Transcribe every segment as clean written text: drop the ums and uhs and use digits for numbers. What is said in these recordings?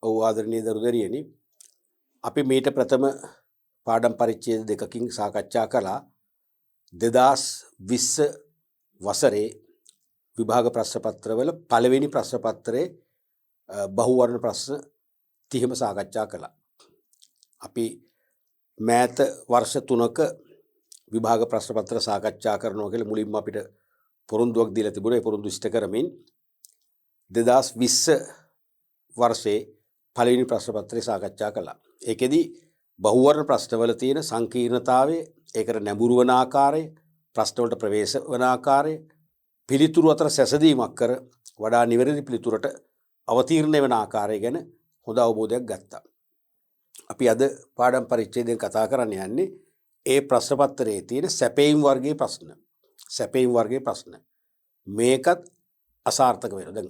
ඔව් ආදරණීය දරුදරියනි අපි මීට ප්‍රථම පාඩම් පරිච්ඡේද දෙකකින් සාකච්ඡා කළා 2020 වසරේ විභාග ප්‍රශ්න පත්‍රවල පළවෙනි ප්‍රශ්න පත්‍රයේ බහුවර්ණ ප්‍රශ්න 30ම සාකච්ඡා කළා. අපි මෑත වර්ෂ 3ක විභාග ප්‍රශ්න පත්‍ර සාකච්ඡා කරනවා කියලා මුලින්ම අපිට පොරොන්දුවක් දීලා තිබුණා. ඒ පොරොන්දු ඉෂ්ට කරමින් 2020 වර්ෂයේ පළවෙනි ප්‍රශ්න පත්‍රය සාකච්ඡා කළා. ඒකෙදි බහුවර්ණ ප්‍රශ්නවල තියෙන සංකීර්ණතාවය, ඒකට නැඹුරු වන ආකාරය, ප්‍රශ්න වලට ප්‍රවේශ වන ආකාරය, පිළිතුරු අතර සැසඳීමක් කර වඩා නිවැරදි පිළිතුරට අවතීර්ණ වෙන ආකාරය ගැන හොඳ අවබෝධයක් ගත්තා. අපි අද පාඩම් පරිච්ඡේදයෙන් කතා කරන්න යන්නේ ඒ ප්‍රශ්න පත්‍රයේ තියෙන සැපයීම් වර්ගයේ ප්‍රශ්න. සැපයීම් වර්ගයේ ප්‍රශ්න. මේකත් අසාර්ථක වෙනවා. දැන්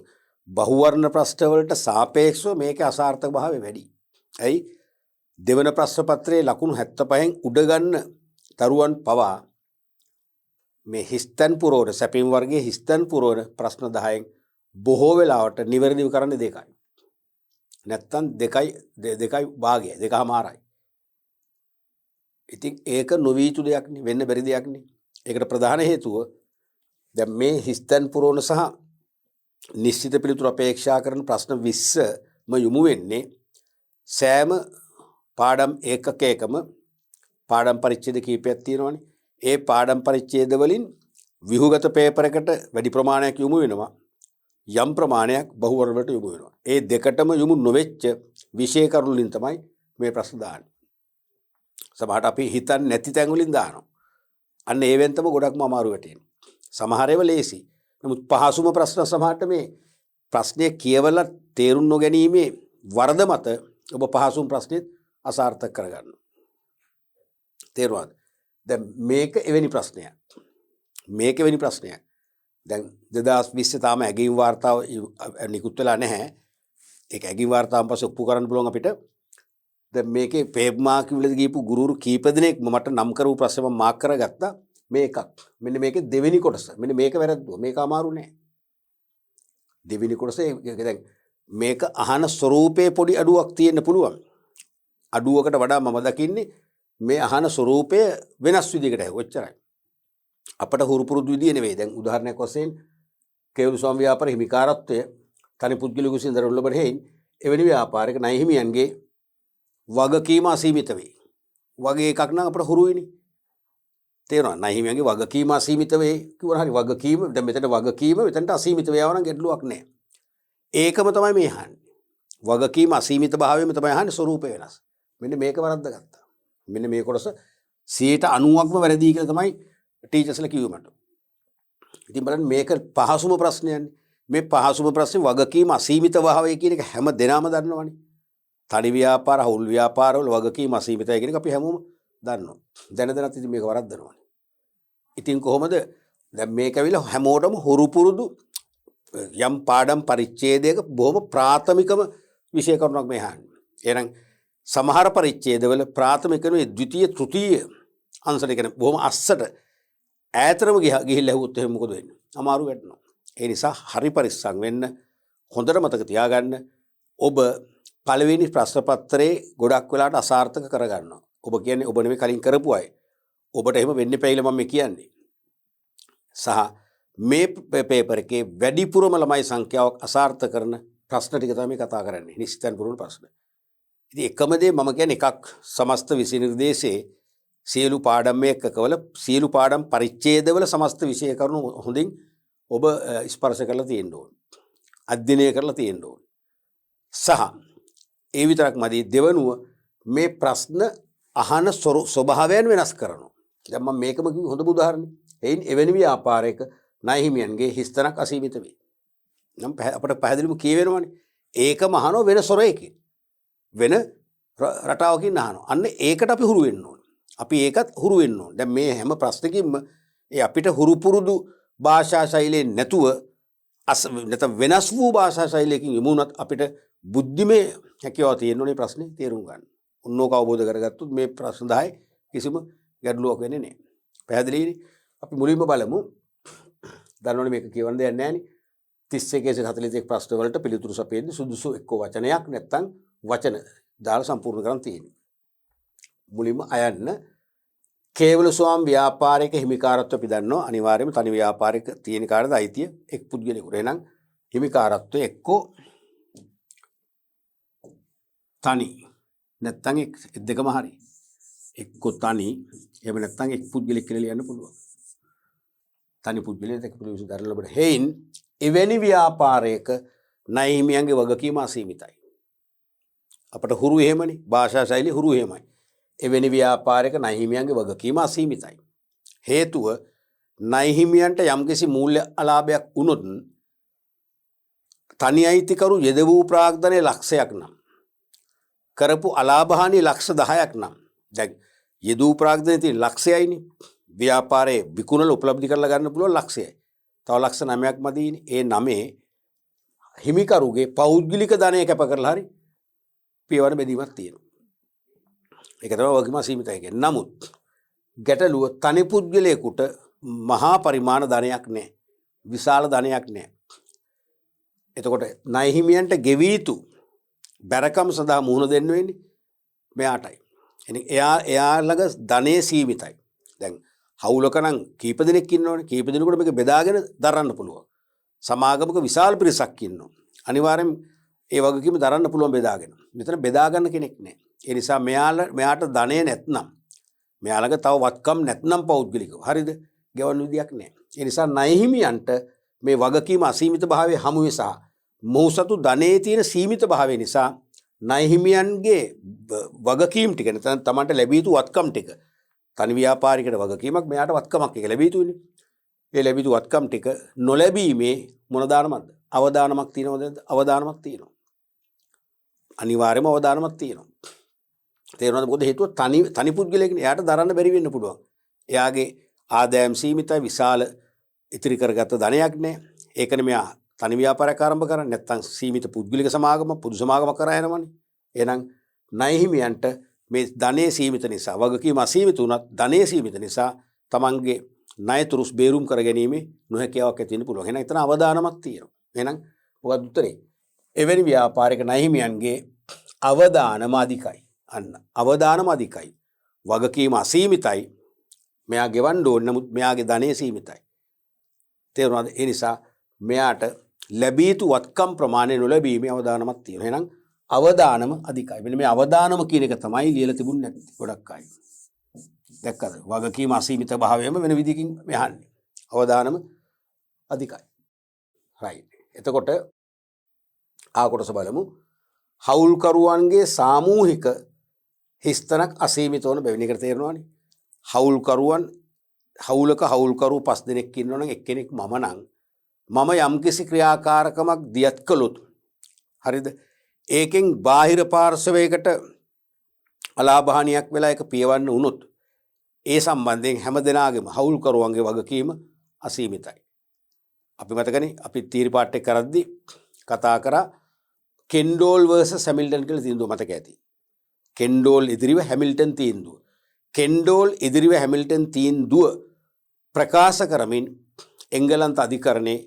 බහුවර්ණ ප්‍රශ්න වලට සාපේක්ෂව මේකේ අසාර්ථක භාවය වැඩි. ඇයි? දෙවන ප්‍රශ්න පත්‍රයේ ලකුණු 75න් උඩ ගන්න දරුවන් පවා මේ හිස්තන් පුරවන සැපයීම් වර්ගයේ හිස්තන් පුරවන ප්‍රශ්න 10න් බොහෝ වෙලාවට නිවැරදිව කරන්නේ දෙකයි. නැත්තම් දෙකයි භාගය දෙකමාරයි. ඉතින් ඒක නොවිය යුතු දෙයක් නේ, වෙන්න බැරි දෙයක් නේ. ඒකට ප්‍රධාන හේතුව දැන් මේ හිස්තන් පුරවන සහ නිශ්චිත පිළිතුරු අපේක්ෂා කරන ප්‍රශ්න 20ම යොමු වෙන්නේ සෑම පාඩම් ඒකකයකම පාඩම් පරිච්ඡේද කීපයක් තියෙනවානේ. ඒ පාඩම් පරිච්ඡේද වලින් විහුගත පේපර් එකට වැඩි ප්‍රමාණයක් යොමු වෙනවා. යම් ප්‍රමාණයක් බහුවර්ණ වලට යොමු වෙනවා. ඒ දෙකටම යොමු නොවෙච්ච විෂය කරුණු වලින් තමයි මේ ප්‍රශ්න දාන්නේ. සමහරට අපි හිතන්නේ නැති තැන් වලින් දානවා. අන්න ඒවෙන් තමයි ගොඩක්ම අමාරු වෙටෙන්නේ. සමහර ඒවා ලේසි. නමුත් පහසුම ප්‍රශ්න සමහරට මේ ප්‍රශ්නය කියවලා තේරුම් නොගැනීමේ වරද මත ඔබ පහසුම ප්‍රශ්නෙත් අසාර්ථක කරගන්නවා. තේරුණාද? දැන් මේක එවැනි ප්‍රශ්නයක්. මේක එවැනි ප්‍රශ්නයක්. දැන් 2020 තාම ඇගීම් වාර්තාව නිකුත් වෙලා නැහැ. ඒක ඇගීම් වාර්තාවන් පස්සේ ඔප්පු කරන්න පුළුවන් අපිට. දැන් මේකේ පේප් මාක් වලදී ගිහපු ගුරුවරු කීප දෙනෙක් මට නම් කරපු ප්‍රශ්න මම මාක් කරගත්තා. මේ එකක්. මෙන්න මේකේ දෙවෙනි කොටස. මෙන්න මේක වැරද්දුවා. මේක අමාරු නෑ. දෙවෙනි කොටස දැන් මේක අහන ස්වරූපයේ පොඩි අඩුවක් තියෙන්න පුළුවන්. අඩුවකට වඩා මම දකින්නේ මේ අහන ස්වරූපය වෙනස් විදිහකට ඔච්චරයි. අපට හුරු පුරුදු විදිය නෙවෙයි. දැන් උදාහරණයක් වශයෙන් කේවල ස්වාම ව්‍යාපාර හිමිකාරත්වය තනි පුද්ගලික විසින් දරන ලබන හේයින් එවැනි ව්‍යාපාරික ණය හිමියන්ගේ වගකීම අසීමිත වේ. වගේ එකක් නම් අපට හුරුයිනේ. තේරෙනවද? ණය හිමියන්ගේ වගකීම අසීමිත වේ කිව්වොත් හරි. වගකීම දැන් මෙතන වගකීම මෙතනට අසීමිත වේවා නම් ගැටලුවක් නැහැ. ඒකම තමයි මේ අහන්නේ. වගකීම අසීමිත භාවයෙම තමයි අහන්නේ, ස්වරූපය වෙනස්. මෙන්න මේක වරද්දගත්තා. මෙන්න මේ කොටස 90%ක්ම වැරදි කියලා තමයි ටීචර්ස්ලා කිව්වේ මට. ඉතින් බලන්න මේක පහසුම ප්‍රශ්නයන්නේ. මේ පහසුම ප්‍රශ්නේ වගකීම අසීමිත භාවය කියන එක හැම දෙනාම දන්නවනේ. තනි ව්‍යාපාර, හවුල් ව්‍යාපාරවල වගකීම අසීමිතයි කියන එක අපි හැමෝම දන්නවා. දැනදැනත් ඉතින් මේක වරද්දනවානේ. ඉතින් කොහොමද දැන් මේක ඇවිල්ලා හැමෝටම හුරු පුරුදු යම් පාඩම් පරිච්ඡේදයක බොහොම ප්‍රාථමිකම විෂය කරුණක් මේ අහන්නේ. එහෙනම් සමහර පරිච්ඡේදවල ප්‍රාථමිකනේ ද්විතීය තෘතීය අංශන කියන බොහොම අස්සට ඈතරම ගිහිල්ලා ඇහුවොත් එහෙනම් මොකද වෙන්නේ? අමාරු වෙනවා. ඒ නිසා හරි පරිස්සම් වෙන්න. හොඳට මතක තියාගන්න. ඔබ පළවෙනි ප්‍රශ්න පත්‍රයේ ගොඩක් වෙලාට අසාර්ථක කරගන්නවා. ඔබ කියන්නේ ඔබ නෙමෙයි කලින් කරපු අය. ඔබට එහෙම වෙන්නේ පැයිල මම කියන්නේ. සහ මේ පේපර් එකේ වැඩිපුරම ළමයි සංඛ්‍යාවක් අසාර්ථක කරන ප්‍රශ්න ටික තමයි කතා කරන්නේ. නිශ්චිතන් පුරුණු ප්‍රශ්න. ඉතින් එකම දේ මම කියන්නේ එකක් සමස්ත විෂය නිර්දේශයේ සියලු පාඩම් එකකවල සියලු පාඩම් පරිච්ඡේදවල සමස්ත විෂය කරුණු හොඳින් ඔබ ස්පර්ශ කරලා තියෙන්න ඕන. අධ්‍යයනය කරලා තියෙන්න ඕන. සහ ඒ විතරක් මදි දෙවනුව මේ ප්‍රශ්න අහන ස්වභාවයන් වෙනස් කරනවා. දැන් මම මේකම කිව්ව හොඳ උදාහරණයක්. එයින් එවැනි ව්‍යාපාරයක ණය හිමියන්ගේ හිස්තනක් අසීමිත වේ. නම් අපිට පැහැදිලිවම කියවෙනවනේ. ඒකම අහනවා වෙන ස්වරයකින්. වෙන රටාවකින් අහනවා. අන්න ඒකට අපි හුරු වෙන්න ඕනේ. අපි ඒකත් හුරු වෙන්න ඕනේ. දැන් මේ හැම ප්‍රශ්නකින්ම ඒ අපිට හුරු පුරුදු භාෂා ශෛලියෙන් නැතුව නැත්නම් වෙනස් වූ භාෂා ශෛලියකින් යමුනත් අපිට බුද්ධිමය හැකියාව තියෙනුනේ ප්‍රශ්නේ තේරුම් ගන්න. ඔන්නෝක අවබෝධ කරගත්තොත් මේ ප්‍රශ්න 10 කිසිම ගැටලුවක් වෙන්නේ නැහැ. පැහැදිලිනේ? අපි මුලින්ම බලමු. දන්නවනේ මේක කියවන්න දෙයක් නැහැ නේ. 31 41 ප්‍රශ්න වලට පිළිතුරු සපයද්දී සුදුසු එක්ක වචනයක් නැත්නම් වචන දාලා සම්පූර්ණ කරන් තියෙන්නේ. මුලින්ම අයන්න කේවල ස්වාම් ව්‍යාපාරික හිමිකාරත්වය අපි දන්නවා අනිවාර්යයෙන්ම තනි ව්‍යාපාරික තියෙන කාටද අයිතිය එක් පුද්ගලයෙකුට. එහෙනම් හිමිකාරත්වය එක්කෝ තනි නැත්තම් එක් දෙකම හරි. එක්කෝ තනි එහෙම නැත්තම් එක් පුද්ගලෙක් කියලා ලියන්න පුළුවන්. තනි පුද්ගලයෙක් එක් පුද්ගලයෙක් දරන ලබන හේයින් එවැනි ව්‍යාපාරයක ණය හිමියන්ගේ වගකීම අසීමිතයි. අපට හුරු එහෙමනේ භාෂා ශෛලිය හුරු එහෙමයි. එවැනි ව්‍යාපාරයක ණය හිමියන්ගේ වගකීම අසීමිතයි. හේතුව ණය හිමියන්ට යම්කිසි මූල්‍ය අලාභයක් වුණොත් තනි අයිතිකරු යෙද වූ ප්‍රාග්ධනයේ ලක්ෂයක් නම් කරපු අලාභහානි ලක්ෂ 10ක් නම් දැන් යෙදූ ප්‍රාග්ධනයේ තියෙන ලක්ෂයයිනේ ව්‍යාපාරයේ විකුණල උපලබ්ධි කරලා ගන්න පුළුවන් ලක්ෂයයි. තව ලක්ෂ 9ක් මදීනේ. ඒ 9 හිමිකරුගේ පෞද්ගලික ධනය කැප කරලා හරි පියවර බෙදීමක් තියෙනවා. ඒක තමයි වගකීම අසීමිතයි කියන්නේ. නමුත් ගැටලුව තනි පුද්ගලයෙකුට මහා පරිමාණ ධනයක් නැහැ. විශාල ධනයක් නැහැ. එතකොට ණය හිමියන්ට ගෙවී යුතු බැරකම් සඳහා මුහුණ දෙන්න වෙන්නේ මෙයාටයි. එයා ළඟ ධනෙ සීමිතයි. දැන් හවුලක නම් කීප දෙනෙක් ඉන්නවනේ. කීප දෙනෙකුට මේක බෙදාගෙන දරන්න පුළුවන්. සමාගමක විශාල පිරිසක් ඉන්නවා. අනිවාර්යෙන් ඒ වගකීම දරන්න පුළුවන් බෙදාගෙන. මෙතන බෙදා ගන්න කෙනෙක් නැහැ. ඒ නිසා මෙයාට ධනෙ නැත්නම් මෙයා ළඟ තව වත්කම් නැත්නම් පෞද්ගලිකව. හරිද? ගෙවන්න විදියක් නැහැ. ඒ නිසා ණය හිමියන්ට මේ වගකීම අසීමිත භාවයේ හමු වෙසා මොහු සතු ධනයේ තියෙන සීමිත භාවය නිසා ණය හිමියන්ගේ වගකීම් ටික නැත්නම් තමන්ට ලැබිය යුතු වත්කම් ටික තනි ව්‍යාපාරිකයට වගකීමක් මෙයාට වත්කමක් එක ලැබිය යුතුනේ. ඒ ලැබිය යුතු වත්කම් ටික නොලැබීමේ මොන දානමක්ද? අවදානමක් තියෙනවද? අවදානමක් තියෙනවා. අනිවාර්යයෙන්ම අවදානමක් තියෙනවා. තේරෙනවද? මොකද හේතුව තනි පුද්ගලයෙක්නේ. එයාට දරන්න බැරි වෙන්න පුළුවන්. එයාගේ ආදායම් සීමිතයි, විශාල ඉතිරි කරගත්ත ධනයක් නැහැ. ඒකනේ මෙයා තනි ව්‍යාපාරයක් ආරම්භ කරන්නේ. නැත්නම් සීමිත පුද්ගලික සමාගම, පොදු සමාගමක් කරා යනවනේ. එහෙනම් ණය හිමියන්ට මේ ධනයේ සීමිත නිසා, වගකීම අසීමිත වුණත් ධනයේ සීමිත නිසා තමන්ගේ ණය තුරුස් බේරුම් කර ගැනීම නොහැකියාවක් ඇති වෙන්න පුළුවන්. එහෙනම් එතන අවදානමක් තියෙනවා. එහෙනම් මොකක්ද උත්තරේ? එවැනි ව්‍යාපාරික ණය හිමියන්ගේ අවදානම අධිකයි. අන්න අවදානම අධිකයි. වගකීම අසීමිතයි. මෙයා ගෙවන්න ඕන නමුත් මෙයාගේ ධනය සීමිතයි. තේරුණාද? ඒ නිසා මෙයාට ලැබිය යුතු වත්කම් ප්‍රමාණය නොලැබීමේ අවදානමක් තියෙනවා. එහෙනම් අවදානම අධිකයි. මෙන්න මේ අවදානම කියන එක තමයි ලියලා තිබුණේ නැති ගොඩක් අය. දැක්කද? වගකීම අසීමිත භාවයම වෙන විදිහකින් මෙහන්නේ. අවදානම අධිකයි. රයිට්. එතකොට ආකොටස බලමු. හවුල්කරුවන්ගේ සාමූහික හිස්තනක් අසීමිත වන බැවින් එකට තේරෙනවනේ. හවුල්කරුවන් හවුලක හවුල්කරු 5 දෙනෙක් ඉන්නවනම් එක්කෙනෙක් මම නම් මම යම්කිසි ක්‍රියාකාරකමක් දියත් කළොත් හරිද? ඒකෙන් බාහිර පාර්ශවයකට අලාභහානියක් වෙලා ඒක පියවන්න වුණොත් ඒ සම්බන්ධයෙන් හැම දෙනාගේම හවුල්කරුවන්ගේ වගකීම අසීමිතයි. අපි මතකනේ අපි තීරි පාට් එක කරද්දී කතා කරා කෙන්ඩෝල් වර්සස් හැමිල්ටන් කියලා තීන්දුව මතක ඇති. කෙන්ඩෝල් ඉදිරිව හැමිල්ටන් තීන්දුව. කෙන්ඩෝල් ඉදිරිව හැමිල්ටන් තීන්දුව ප්‍රකාශ කරමින් එංගලන්ත අධිකරණයේ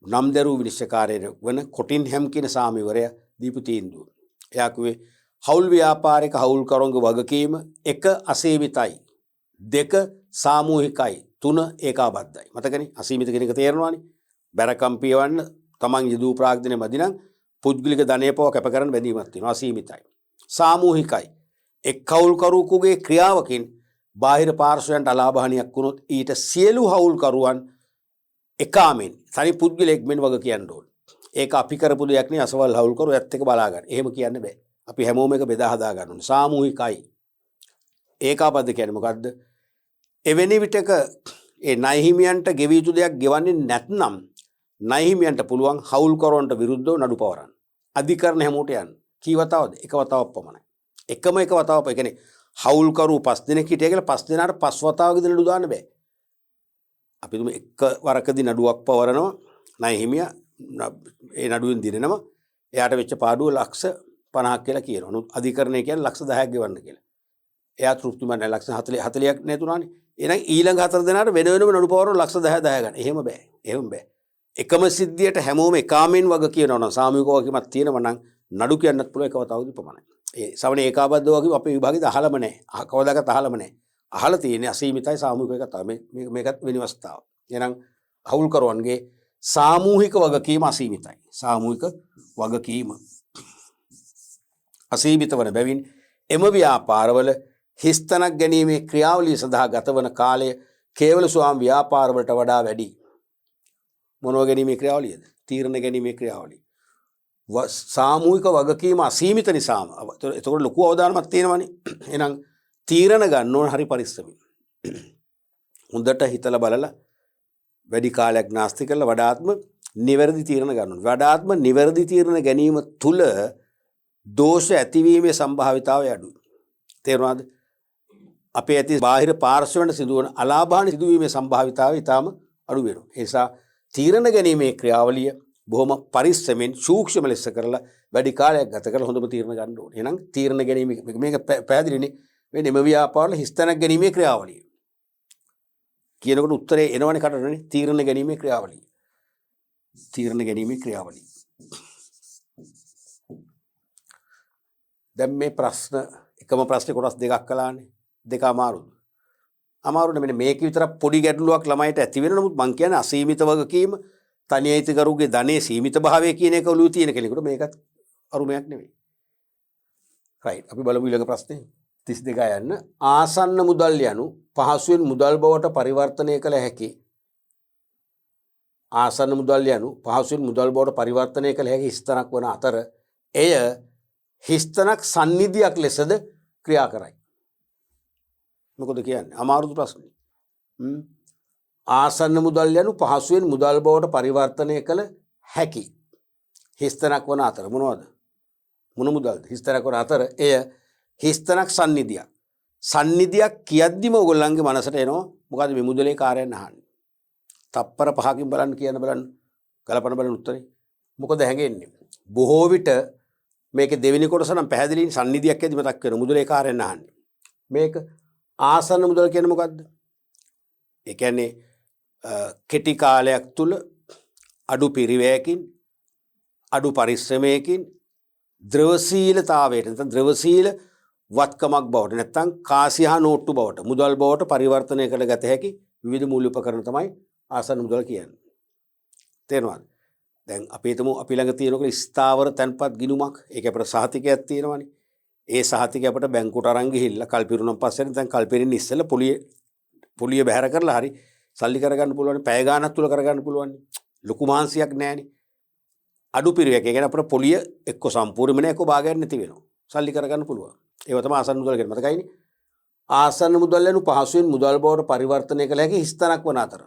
නම් දරූ විනිශ්චයකාරයෙක් වන කොටින් හැම් කියන සාමිවරයා දීපු තීන්දුව. එයා කිව්වේ හවුල් ව්‍යාපාරික හවුල්කරුවන්ගේ වගකීම 1 අසීමිතයි, 2 සාමූහිකයි, 3 ඒකාබද්ධයි. මතකනේ? අසීමිත කියන එක තේරෙනවානේ. බැරකම් පියවන්න තමන් යදූ ප්‍රාග්ධනය මදි නම් පුද්ගලික ධනය පව කැප කරන්න බැඳීමක් තියෙනවා. අසීමිතයි. සාමූහිකයි. එක් හවුල්කරුවෙකුගේ ක්‍රියාවකින් බාහිර පාර්ශවයන්ට අලාභහානියක් වුණොත් ඊට සියලු හවුල්කරුවන් එකාමෙන් තනි පුද්ගලයෙක් මෙන් වග කියන්න ඕන. ඒක අපි කරපු දෙයක් නේ. අසවල් හවුල්කරු ඇත්ත එක බලා ගන්න. එහෙම කියන්න බෑ. අපි හැමෝම එක බෙදා හදා ගන්න ඕනේ. සාමූහිකයි. ඒකාබද්ධ කියන්නේ මොකද්ද? එවැනි විටක ඒ ණය හිමියන්ට ගෙවිය යුතු දෙයක් ගෙවන්නේ නැත්නම් ණය හිමියන්ට පුළුවන් හවුල්කරුවන්ට විරුද්ධව නඩු පවරන්න. අධිකරණ හැමෝට යන්න. කී වතාවද? එක වතාවක් පමණයි. එකම එක වතාවක්. ඒ කියන්නේ හවුල්කරු 5 දෙනෙක් හිටිය කියලා 5 දෙනාට 5 වතාවකදී නඩු දාන්න බෑ. අපි තුමු එක වරකදී නඩුවක් පවරනවා. ණය හිමියා ඒ නඩුවෙන් දිනනවා. එයාට වෙච්ච පාඩුව ලක්ෂ 50ක් කියලා කියනවා. නමුත් අධිකරණය කියන්නේ ලක්ෂ 10ක් ගෙවන්න කියලා. එයා තෘප්තිමත් නැහැ. ලක්ෂ 40ක් නේතුණානේ. එහෙනම් ඊළඟ 4 දෙනාට වෙන වෙනම නඩු පවරන ලක්ෂ 10 ගන්න. එහෙම බෑ. එහෙම බෑ. එකම සිද්ධියට හැමෝම එකාමෙන් වග කියනවා නම් සාමූහික වගකීමක් තියෙනවා නම් නඩු කියන්නත් පුළුවන් එක වතාවකදී පමණයි. ඒ සමන ඒකාබද්ධ වගේ අපේ විභාගෙද අහලම නැහැ. කවදාකවත් අහලම නැහැ. අහලා තියෙන්නේ අසීමිතයි සාමූහික එක තමයි. මේකත් වෙන අවස්ථාව. එහෙනම් හවුල්කරුවන්ගේ සාමූහික වගකීම අසීමිතයි. සාමූහික වගකීම අසීමිත වන බැවින් එම ව්‍යාපාරවල හිස්තනක් ගැනීමේ ක්‍රියාවලිය සඳහා ගතවන කාලය කේවල ස්වාම් ව්‍යාපාරවලට වඩා වැඩි. මොනව ගැනීමේ ක්‍රියාවලියද? තීරණ ගැනීමේ ක්‍රියාවලිය. සාමූහික වගකීම අසීමිත නිසාම එතකොට ලොකු අවධානමක් තියෙනවනේ. එහෙනම් තීරණ ගන්න ඕන හරි පරිස්සමින්. හොඳට හිතලා බලලා වැඩි කාලයක් නාස්ති කරලා වඩාත්ම නිවැරදි තීරණ ගන්න ඕනේ. වඩාත්ම නිවැරදි තීරණ ගැනීම තුල දෝෂ ඇතිවීමේ සම්භාවිතාවය අඩුයි. තේරුණාද? අපේ ඇති බාහිර පාර්ශ්වයන්ට සිදුවන අලාභාන සිදුවීමේ සම්භාවිතාවය ඊටාම අඩු වෙනවා. ඒ නිසා තීරණ ගැනීමේ ක්‍රියාවලිය බොහොම පරිස්සමෙන් සූක්ෂම ලෙස කරලා වැඩි කාලයක් ගත කරලා හොඳම තීරණ ගන්න ඕනේ. එහෙනම් තීරණ ගැනීම මේක පැහැදිලිනේ. මේ නෙම ව්‍යාපාරවල හිස්තැනක් ගැනීමේ ක්‍රියාවලිය. කියනකොට උත්තරේ එනවනේ කටටනේ තීරණ ගැනීමේ ක්‍රියාවලිය. තීරණ ගැනීමේ ක්‍රියාවලිය. දැන් මේ ප්‍රශ්න එකම ප්‍රශ්නේ කොටස් දෙකක් කළානේ. දෙක අමාරුද? අමාරුනේ. මෙන්න මේක විතර පොඩි ගැටලුවක් ළමයිට ඇති වෙන නමුත් මං කියන්නේ අසීමිත වගකීම තනි අයිතිකරුගේ ධනයේ සීමිත භාවය කියන එක ඔළුවේ තියෙන කෙනෙකුට මේකත් අරුමයක් නෙවෙයි. රයිට්. අපි බලමු ඊළඟ ප්‍රශ්නේ 32 යන්න. ආසන්න මුදල් යනු පහසුවෙන් මුදල් බවට පරිවර්තනය කළ හැකි. ආසන්න මුදල් යනු පහසුවෙන් මුදල් බවට පරිවර්තනය කළ හැකි හිස්තනක් වන අතර එය හිස්තනක් සන්නිධියක් ලෙසද ක්‍රියා කරයි. මොකද කියන්නේ? අමාරු ප්‍රශ්නේ. ආසන්න මුදල් යනු පහසුවෙන් මුදල් බවට පරිවර්තනය කළ හැකි හිස්තනක් වන අතර මොනවද? මොන මුදල්ද? හිස්තනක් වන අතර එය හිස්තනක් සන්නිධියක්. සන්නිධියක් කියද්දිම ඔයගොල්ලන්ගේ මනසට එනවා මොකද මේ මුදලේ කාර්යයන් අහන්නේ. තප්පර 5කින් බලන්න කියන බලන්න කලපන බලන උත්තරේ මොකද හැගෙන්නේ? බොහෝ විට මේකේ දෙවෙනි කොටස නම් පැහැදිලින් සන්නිධියක් ඇදි මතක් වෙන මුදලේ කාර්යයන් අහන්නේ. මේක ආසන්න මුදල් කියන්නේ මොකද්ද? ඒ කියන්නේ කෙටි කාලයක් තුල අඩු පිරිවැයකින් අඩු පරිශ්‍රමයකින් ද්‍රවශීලතාවයට නැත්නම් ද්‍රවශීල වත්කමක් බවට නැත්නම් කාසියහ නෝට්ටු බවට මුදල් බවට පරිවර්තනය කළ ගත හැකි විවිධ මූල්‍ය උපකරණ තමයි ආසන්න මුදල් කියන්නේ. තේරෙනවද? දැන් අපි හිතමු අපි ළඟ තියෙනකොට ස්ථාවර තැන්පත් ගිණුමක් ඒක අපිට සහතිකයක් තියෙනවනේ. ඒ සහතිකය අපිට බැංකුවට අරන් ගිහිල්ලා කල්පිරුණන් පස්සේ දැන් කල්පිරින්න ඉස්සෙල්ලා පොලිය බැහැර කරලා හරි සල්ලි කරගන්න පුළුවන්. පැය ගාණක් තුල කරගන්න පුළුවන්. ලොකු මාංශයක් නැහැනේ. අඩු පිරිවැයක. ඒ කියන්නේ අපිට පොලිය එක්ක සම්පූර්ණයෙන්ම නැහැ එක්ක භාගයක් නැති වෙනවා. සල්ලි කරගන්න පුළුවන්. ඒව තමයි ආසන්න මුදල් කියන්නේ. මතකයිනේ. ආසන්න මුදල් යනු පහසුවෙන් මුදල් බවට පරිවර්තනය කළ හැකි හිස්තනක් වන අතර.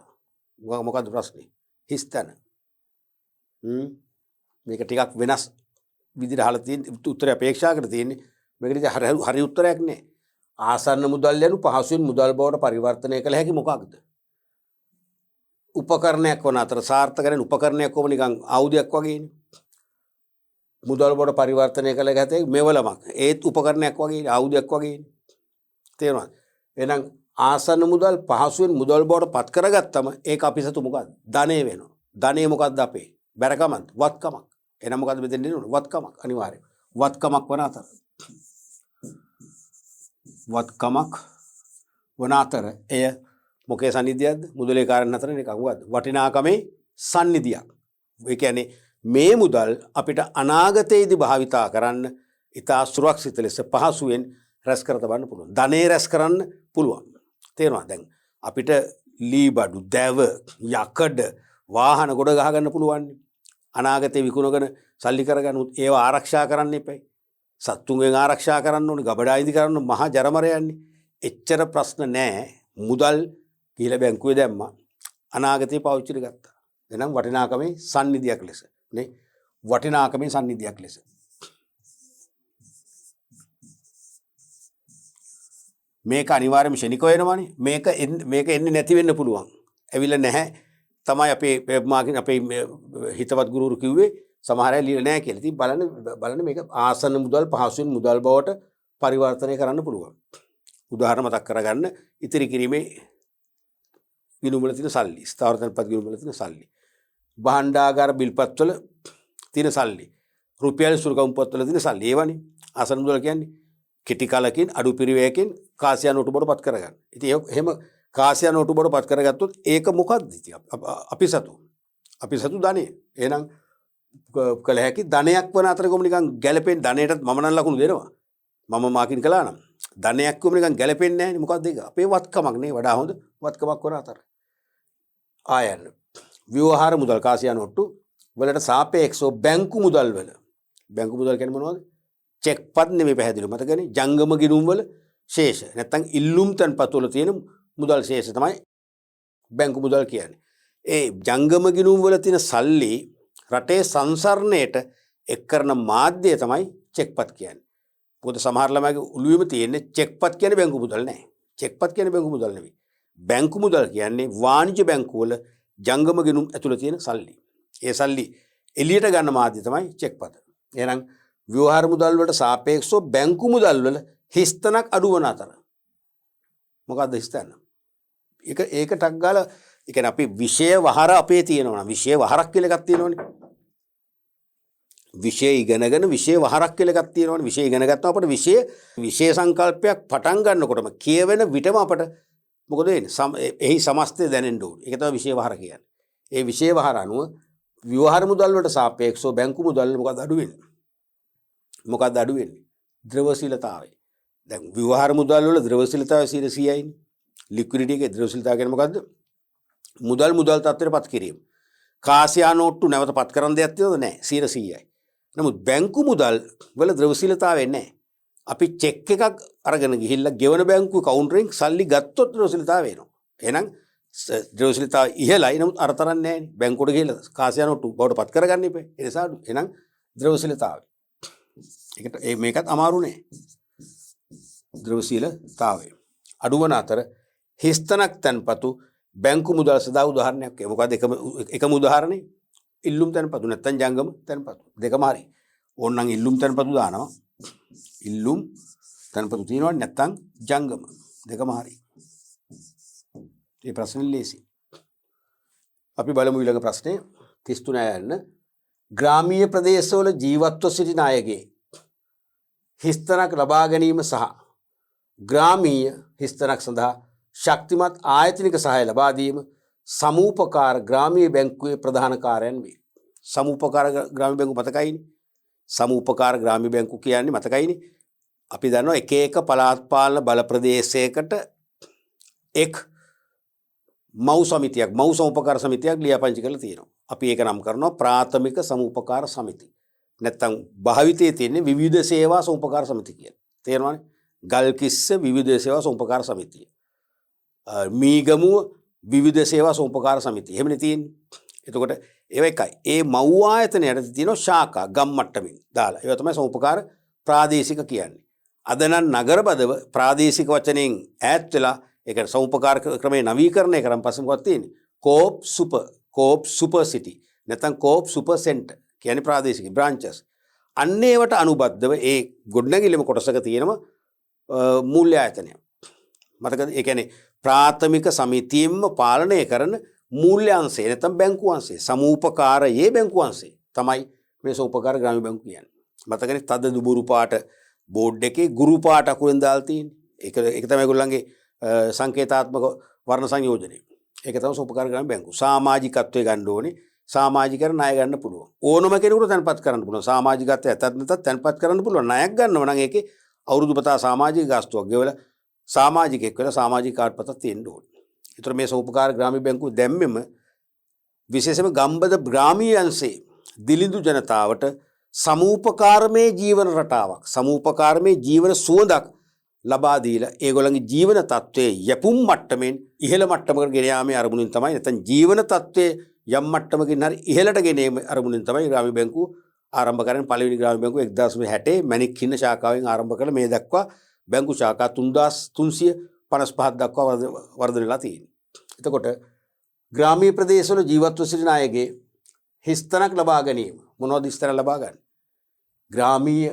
මොකද්ද ප්‍රශ්නේ? හිස්තන. මේක ටිකක් වෙනස් විදිහට අහලා තියෙන උත්තරය අපේක්ෂා කර තියෙන්නේ. මේකට හරි උත්තරයක් නෑ. ආසන්න මුදල් යනු පහසුවෙන් මුදල් බවට පරිවර්තනය කළ හැකි මොකක්ද? උපකරණයක් වන අතර. සාර්ථක කරන උපකරණයක් කොහොම නිකන් ආයුධයක් වගේනේ. මුදල් බවට පරිවර්තනය කළ හැකි මෙවලමක්. ඒත් උපකරණයක් වගේ ආයුධයක් වගේනේ. තේරුණාද? එහෙනම් ආසන්න මුදල් පහසුවෙන් මුදල් බවට පත් කරගත්තම ඒක අපි සතු මොකක්ද? ධනෙ වෙනවා. ධනෙ මොකක්ද අපේ? බැරකමක්, වත්කමක්. එහෙනම් මොකද්ද මෙතෙන් දෙන්නේ? වත්කමක් අනිවාර්යයෙන්. වත්කමක් වන අතර. වත්කමක් වන අතර එය මොකේ සන්නිධියක්ද? මුදලේ කාරණා අතර එකක්. මොකද්ද? වටිනාකමේ සන්නිධියක්. ඒ කියන්නේ මේ මුදල් අපිට අනාගතයේදී භාවිතා කරන්න ඉතා සුරක්ෂිත ලෙස පහසුවෙන් රැස් කර තබන්න පුළුවන්. ධනෙ රැස් කරන්න පුළුවන්. තේරෙනවද? දැන් අපිට ලී බඩු, දැව, යකඩ, වාහන ගොඩ ගහ ගන්න පුළුවන්. අනාගතේ විකුණගෙන සල්ලි කරගන්න ඒවා ආරක්ෂා කරන්න එපයි. සත්තුන්ගෙන් ආරක්ෂා කරන්න ඕනේ. ගබඩා ඉදි කරන්න මහා ජරමරයන්නේ. එච්චර ප්‍රශ්න නැහැ. මුදල් කියලා බැංකුවේ දැම්මා. අනාගතේ පාවිච්චිට ගත්තා. එහෙනම් වටිනාකමේ සන්නිධියක් ලෙස නේ. වටිනාකමේ සන්නිධියක් ලෙස. මේක අනිවාර්යයෙන්ම ශනික වෙනවනේ. මේක එන්නේ නැති වෙන්න පුළුවන්. ඇවිල්ලා නැහැ. තමයි අපේ මාකින් අපේ හිතවත් ගුරුවරු කිව්වේ සමහර අය ලියලා නැහැ කියලා. ඉතින් බලන්න මේක ආසන්න මුදල් පහසුවෙන් මුදල් බවට පරිවර්තනය කරන්න පුළුවන්. උදාහරණ මතක් කරගන්න ඉතිරි කිරීමේ ගිණුම් වල තියෙන සල්ලි, ස්ථාවර තැන්පත් ගිණුම් වල තියෙන සල්ලි, භාණ්ඩාගාර බිල්පත් වල තියෙන සල්ලි, රුපියල් සුරකම් පොත්වල තියෙන සල්ලි ඒවනේ ආසන්න මුදල් කියන්නේ. කෙටි කාලකින් අඩු පිරිවැයකින් කාසියා නෝටු බවට පත් කරගන්න. ඉතින් එහෙම කාසියා නෝටු බවට පත් කරගත්තොත් ඒක මොකක්ද ඉතින් අපි සතු ධනෙ. එහෙනම් කළ හැකි ධනයක් වන අතර කොහොම නිකන් ගැළපෙන්නේ ධනයටත් මම නම් ලකුණු දෙනවා. මම මාකින් කළා නම් ධනයක් කොහොම නිකන් ගැළපෙන්නේ නැහැ නේ. මොකක්ද ඒක? අපේ වත්කමක් නේ වඩා හොඳ වත්කමක් වන අතර. ආයන්න ව්‍යවහාර මුදල් කාසියා නෝට්ටු වලට සාපේක්ෂව බැංකු මුදල් වල බැංකු මුදල් කියන්නේ මොනවද? චෙක් පත් නෙමෙයි පැහැදිලිව මතකනේ. ජංගම ගිණුම් වල ශේෂ නැත්නම් ඉල්ලුම් තන්පත් වල තියෙන මුදල් ශේෂ තමයි බැංකු මුදල් කියන්නේ. ඒ ජංගම ගිණුම් වල තියෙන සල්ලි රටේ සංසරණයට එක් කරන මාධ්‍යය තමයි චෙක්පත් කියන්නේ. මොකද සමහර ළමයිගේ ඔළුවේම තියෙන්නේ චෙක්පත් කියන්නේ බැංකු මුදල් නෑ. චෙක්පත් කියන්නේ බැංකු මුදල් නෙවෙයි. බැංකු මුදල් කියන්නේ වාණිජ්‍ය බැංකු වල ජංගම ගිණුම් ඇතුළේ තියෙන සල්ලි. ඒ සල්ලි එළියට ගන්න මාධ්‍ය තමයි චෙක්පත්. එහෙනම් ව්‍යවහාර මුදල් වලට සාපේක්ෂව බැංකු මුදල් වල හිස්තනක් අඩු වන අතර. මොකද්ද හිස්තන? ඒක ටක් ගාලා ඒ කියන්නේ අපි විෂය වහර අපේ තියෙනවා නම් විෂය වහරක් කියලා එකක් තියෙනවනේ. විෂය ඉගෙනගෙන විෂය වහරක් කියලා එකක් තියෙනවනේ. විෂය ඉගෙන ගත්තාම අපිට විෂය සංකල්පයක් පටන් ගන්නකොටම කියවෙන විටම අපිට මොකද වෙන්නේ? එහි සමස්තය දැනෙන්න ඕනේ. ඒක තමයි විෂය වහර කියන්නේ. ඒ විෂය වහර අනුව ව්‍යවහාර මුදල් වලට සාපේක්ෂව බැංකු මුදල් මොකද අඩු වෙන්නේ? මොකක්ද අඩු වෙන්නේ? ද්‍රවශීලතාවය. දැන් ව්‍යවහාර මුදල් වල ද්‍රවශීලතාවය 100%යිනේ. ලික්විඩිටි එකේ ද්‍රවශීලතාවය කියන්නේ මොකද්ද? මුදල් තත්ත්වයට පත් කිරීම. කාසියා නෝට්ටු නැවත පත් කරන දෙයක් තියෙනවද? නැහැ. 100%යි. නමුත් බැංකු මුදල් වල ද්‍රවශීලතාවය නැහැ. අපි චෙක් එකක් අරගෙන ගිහිල්ලා ගෙවන බැංකුවේ කවුන්ටරෙන් සල්ලි ගත්තොත් ද්‍රවශීලතාවය එනවා. එහෙනම් ද්‍රවශීලතාවය ඉහළයි. නමුත් අර තරම් නැහැ නේ. බැංකුවට ගිහිල්ලා කාසියා නෝට්ටු බවට පත් කරගන්න ඉපේ. ඒ නිසා එහෙනම් ද්‍රවශීලතාවය ඒකට මේකත් අමාරු නෑ. ද්‍රවශීලතාවය අඩුවන අතර හිස්තනක් තැන්පතු බැංකු මුදල් සදා උදාහරණයක්. මොකද එකම උදාහරණේ ඉල්ලුම් තැන්පතු නැත්නම් ජංගම තැන්පතු දෙකම හරි. ඕනනම් ඉල්ලුම් තැන්පතු දානවා. ඉල්ලුම් තැන්පතු තියෙනවා නැත්නම් ජංගම දෙකම හරි. මේ ප්‍රශ්නේ ලේසි. අපි බලමු ඊළඟ ප්‍රශ්නේ 33 යන්න. ග්‍රාමීය ප්‍රදේශවල ජීවත්ව සිටින අයගේ හිස්තනක් ලබා ගැනීම සහ ග්‍රාමීය හිස්තනක් සඳහා ශක්තිමත් ආයතනික සහාය ලබා දීම සමූපකාර ග්‍රාමීය බැංකුවේ ප්‍රධාන කාර්යයන් වේ. සමූපකාර ග්‍රාමීය බැංකුව මතකයිනේ. සමූපකාර ග්‍රාමීය බැංකුව කියන්නේ මතකයිනේ. අපි දන්නවා එක එක පළාත් පාලන බල ප්‍රදේශයකට එක් මව් සමිතියක් මව් සමූපකාර සමිතියක් ලියාපදිංචි කරලා තියෙනවා. අපි ඒක නම් කරනවා ප්‍රාථමික සමූපකාර සමිති. නැත්තම් භාවිතයේ තියෙන විවිධ සේවා සමූපකාර සමිති කියලා. තේරෙනවනේ? ගල්කිස්ස විවිධ සේවා සමූපකාර සමිතිය. මීගමුව විවිධ සේවා සමූපකාර සමිතිය. එහෙමනේ තියෙන්නේ. එතකොට ඒව එකයි. ඒ මව් ආයතනයට තියෙන ශාඛා ගම් මට්ටමින් දාලා. ඒවා තමයි සමූපකාර ප්‍රාදේශික කියන්නේ. අද නම් නගරබදව ප්‍රාදේශික වචනෙන් ඈත් වෙලා ඒක සමූපකාර ක්‍රමයේ නවීකරණය කරන් පස්සේ මොකක්ද තියෙන්නේ? කෝප් සුපර් සිටි නැත්නම් කෝප් සුපර් සෙන්ටර් කියන්නේ ප්‍රාදේශික බ්‍රාන්චස්. අන්න ඒවට අනුබද්ධව ඒ ගොඩනැගිලිම කොටසක තියෙනම මූල්‍ය ආයතනය. මතකද? ඒ කියන්නේ ප්‍රාථමික සමිතියෙන්ම පාලනය කරන මූල්‍ය අංශය නැත්නම් බැංකු අංශය සමූපකාරයේ බැංකු අංශය තමයි මේ සමූපකාර ග්‍රාමීය බැංකුව කියන්නේ. මතකනේ? තද දුබුරු පාට බෝඩ් එකේ ගුරු පාට අකුරෙන් දාලා තියෙන්නේ. ඒක තමයි ඒගොල්ලන්ගේ සංකේතාත්මක වර්ණ සංයෝජනය. ඒක තමයි සමූපකාර ග්‍රාමීය බැංකුව. සමාජිකත්වයේ ගන්න ඕනේ. සමාජිකයන් ණය ගන්න පුළුවන්. ඕනම කෙනෙකුට තැන්පත් කරන්න පුළුවන්. සමාජිකත්වය ඇතත් නැතත් තැන්පත් කරන්න පුළුවන්. ණයක් ගන්නව නම් ඒකේ අවුරුදු පතා සමාජික ගාස්තුවක් ගෙවලා සමාජිකයෙක් වෙලා සමාජික කාඩ් පතක් තියෙන්න ඕනේ. ඒතර මේ සමූපකාර ග්‍රාමීය බැංකුව දැම්මෙම විශේෂයෙන්ම ගම්බද ග්‍රාමීය අංශයේ දිලිඳු ජනතාවට සමූපකාරමේ ජීවන රටාවක් සමූපකාරමේ ජීවන සුවඳක් ලබා දීලා ඒගොල්ලන්ගේ ජීවන තත්ත්වයේ යැපුම් මට්ටමින් ඉහළ මට්ටමකට ගෙන යාමේ අරමුණින් තමයි නැත්නම් ජීවන තත්ත්වයේ යම් මට්ටමකින් හරි ඉහළට ගෙන ඒමේ අරමුණින් තමයි ග්‍රාමීය බැංකුව ආරම්භ කරන්නේ. පළවෙනි ග්‍රාමීය බැංකුව 1960 මැණික් හින්න ශාඛාවෙන් ආරම්භ කළ මේ දක්වා බැංකු ශාඛා 3355ක් දක්වා වර්ධනය වෙලා තියෙනවා. එතකොට ග්‍රාමීය ප්‍රදේශවල ජීවත්ව සිටින අයගේ හිස්තනක් ලබා ගැනීම මොනවද හිස්තන ලබා ගන්න? ග්‍රාමීය